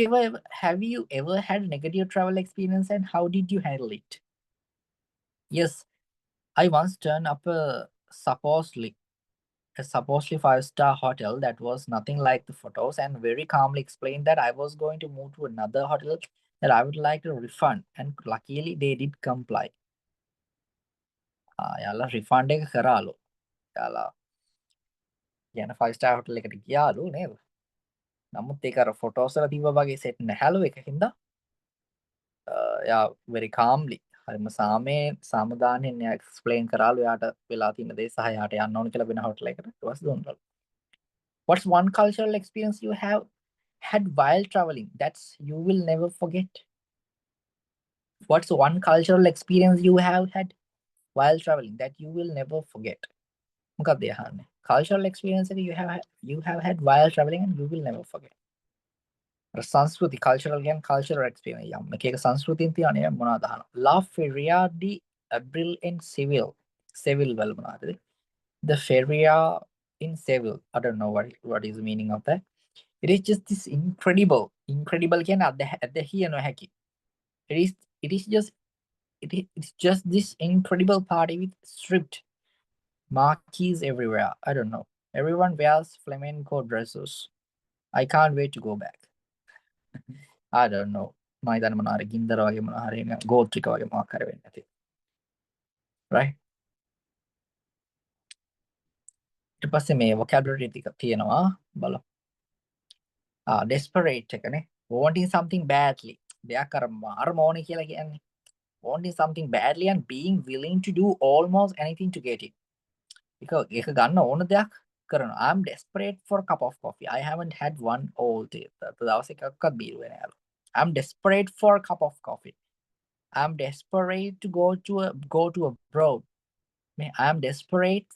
you ever had negative travel experience and how did you handle it? Yes, I once turned up a supposedly 5-star hotel that was nothing like the photos and very calmly explained that I was going to move to another hotel that I would like a refund, and luckily they did comply. යාලා refund එක කරාලු. යාලා කියන 5-star hotel එකට ගියාලු නේද? නමුත් ඒක අර photos වල තිබ්බ වගේ set නැහැලු එකකින්ද යා very calmly හරිම සාමදානෙන් එයා explain කරාලු එයාට වෙලා තියෙන දේ සහ එයාට යන්න ඕන කියලා වෙන hotel එකකට ඊට පස්සේ දුන්නලු. What's one cultural experience you have had while traveling that's you will never forget? What's one cultural experience you have had while traveling that you will never forget? මොකක්ද යහන්නේ? Cultural experience එක you have had while traveling and you will never forget. සංස්කෘති cultural කියන්නේ cultural experience යම් එක සංස්කෘතියෙන් තියන්නේ මොනවද අහනවා. La Feria de Abril in Seville වල මොනවද? The Feria in Seville. I don't know what is the meaning of that. It is just this incredible කියන්නේ අත්දැකිය නොහැකි. It's just this incredible party with stripped marquees everywhere. I don't know. Everyone wears flamenco dresses. I can't wait to go back. I don't know. මම හිතන්නේ මොනවා හරි ගින්දර වගේ මොනවා හරි ගෝත්‍රික වගේ මොකක් හරි වෙන්න ඇති. Right? ඊට පස්සේ මේ vocabulary ටික තියෙනවා බලමු. Desperate එකනේ. Wanting something badly. දෙයක් අර මාරම ඕනේ කියලා කියන්නේ. Wanting something badly and being willing to do almost anything to get it. ඒක ගන්න ඕන දෙයක් කරනවා. I'm desperate for a cup of coffee. I haven't had one all day. දවස් එකක්වත් බීරුවේ නෑලු. I'm desperate for a cup of coffee. I'm desperate to go to abroad. I'm desperate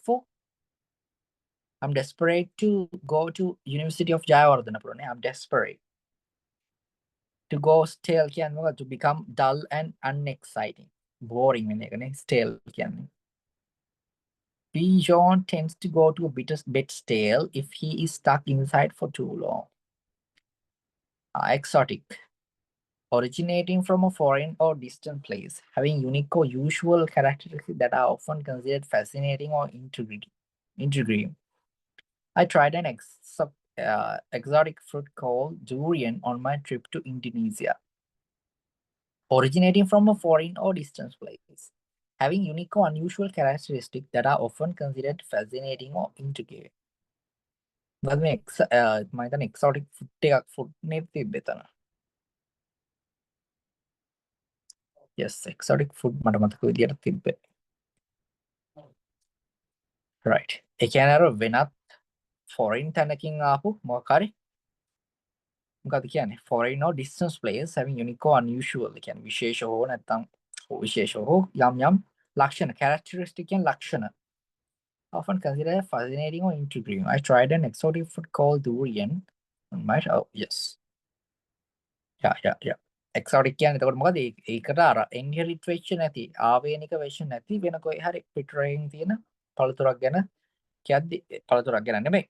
to go to University of Jayawardhanapura. I'm desperate to go stale කියන්නේ to become dull and unexciting. Boring වෙන එකනේ stale කියන්නේ. Bijan tends to go to a bit stale if he is stuck inside for too long. Exotic. Originating from a foreign or distant place, having unique or usual characteristics that are often considered fascinating or intriguing. I tried an exotic fruit called durian on my trip to Indonesia. Originating from a foreign or distant place, having unique or unusual characteristics that are often considered fascinating or intriguing. මම හිතන්නේ exotic fruit එකක් fruit නේ තිබ්බේ. Yes, exotic food මට මතක විදියට තිබ්බේ. Right. ඒ කියන්නේ අර වෙනත් foreign තැනකින් ආපු මොකක් හරි මොකක්ද කියන්නේ foreign or distance place having unique or unusual කියන්නේ විශේෂ හෝ නැත්නම් විශේෂ හෝ යම් ලක්ෂණ characteristic කියන ලක්ෂණ often considered fascinating or intriguing. I tried an exotic food called durian on my yes. Yeah. Exotic කියන්නේ එතකොට මොකද ඒකට අර inherent වෙච්ච නැති ආවේනික වෙච්ච නැති වෙන කොයි හරි පිටරෙන් තියෙන පළතුරක් ගැන කියද්දි පළතුරක් ගැන නෙමෙයි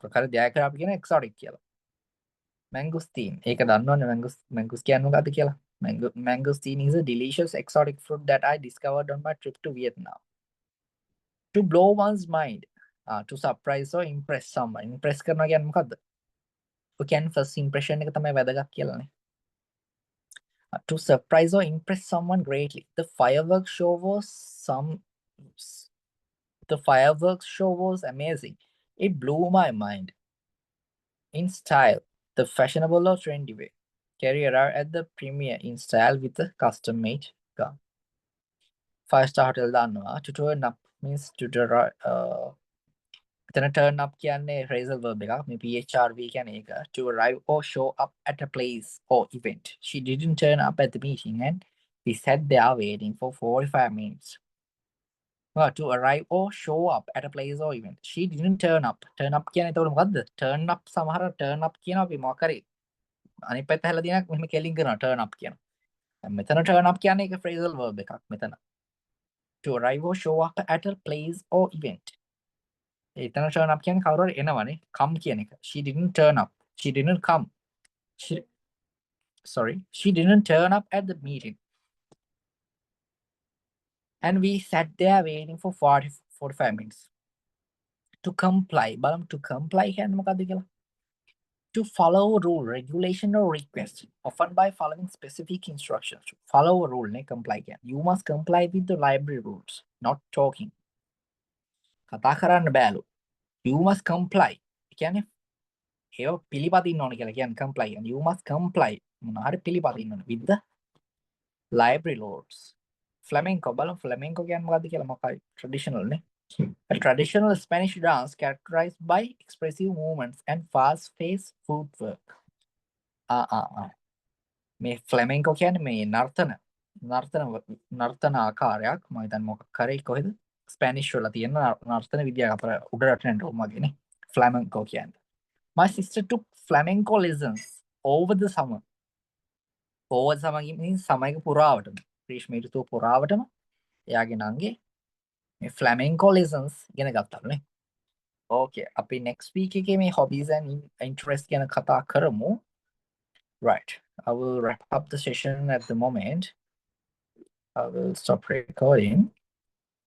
ප්‍රකාර දෙයක් අපි කියන exotic කියලා. Mangosteen. ඒක දන්නවනේ mangoes කියන්නේ මොකද්ද කියලා. Mangosteen is a delicious exotic fruit that I discovered on my trip to Vietnam. To blow one's mind, to surprise or impress someone. Impress කරනවා කියන්නේ මොකද්ද? ඔය කියන්නේ first impression එක තමයි වැදගත් කියලානේ. To surprise or impress someone greatly. The fireworks show was amazing. It blew my mind. In style, the fashionable or trendy way. Carry around at the premiere in style with a custom-made gun. 5-star hotel දන්නවා. To turn up means to එතන turn up කියන්නේ phrasal verb එකක්. මේ PHRV කියන්නේ ඒක. To arrive or show up at a place or event. She didn't turn up at the meeting and we sat there waiting for 45 minutes. To arrive or show up at a place or event. She didn't turn up. Turn up කියන්නේ එතකොට මොකද්ද? Turn up සමහර turn up කියනවා අපි මොකක් හරි අනිත් පැත්ත හැලා දිනක් මෙහෙම කෙලින් කරනවා turn up කියනවා. දැන් මෙතන turn up කියන්නේ ඒක phrasal verb එකක් මෙතන. To arrive or show up at a place or event. එතන turn up කියන්නේ කවුරු හරි එනවනේ. come කියන එක. She didn't turn up. She didn't come. She didn't turn up at the meeting. And we sat there waiting for 45 minutes. To comply. බලමු to comply කියන්නේ මොකද්ද කියලා. To follow a rule, regulation or request, often by following specific instructions. To follow a rule, ne comply can. You must comply with the library rules, not talking. කතා කරන්න බෑලු. You must comply. කියන්නේ ඒව පිළිපදින්න ඕන කියලා කියන්නේ comply. And you must comply. මොනවාරි පිළිපදින්න ඕන with the library rules. Flamenco බලමු flamenco කියන්නේ මොකද්ද කියලා මොකයි traditional නේ. A traditional Spanish dance characterized by expressive movements and fast-paced footwork. මේ flamenco කියන්නේ මේ නර්තන ආකාරයක් මම හිතන්නේ මොකක් කරේ කොහෙද ස්පැනිෂ් වල තියෙන නර්තන විද්‍යාව අපර උඩරට යන රෝමගේනේ flamenco කියන්නේ. My sister took flamenco lessons over the summer. over the summer means සමයක පුරාවටම ග්‍රීෂ්ම ඍතුව පුරාවටම එයාගේ නංගේ මේ flamenco lessons ඉගෙන ගත්තානේ. Okay, අපි next week එකේ මේ hobbies and interests ගැන කතා කරමු. Right, I will wrap up the session at the moment. I will stop recording.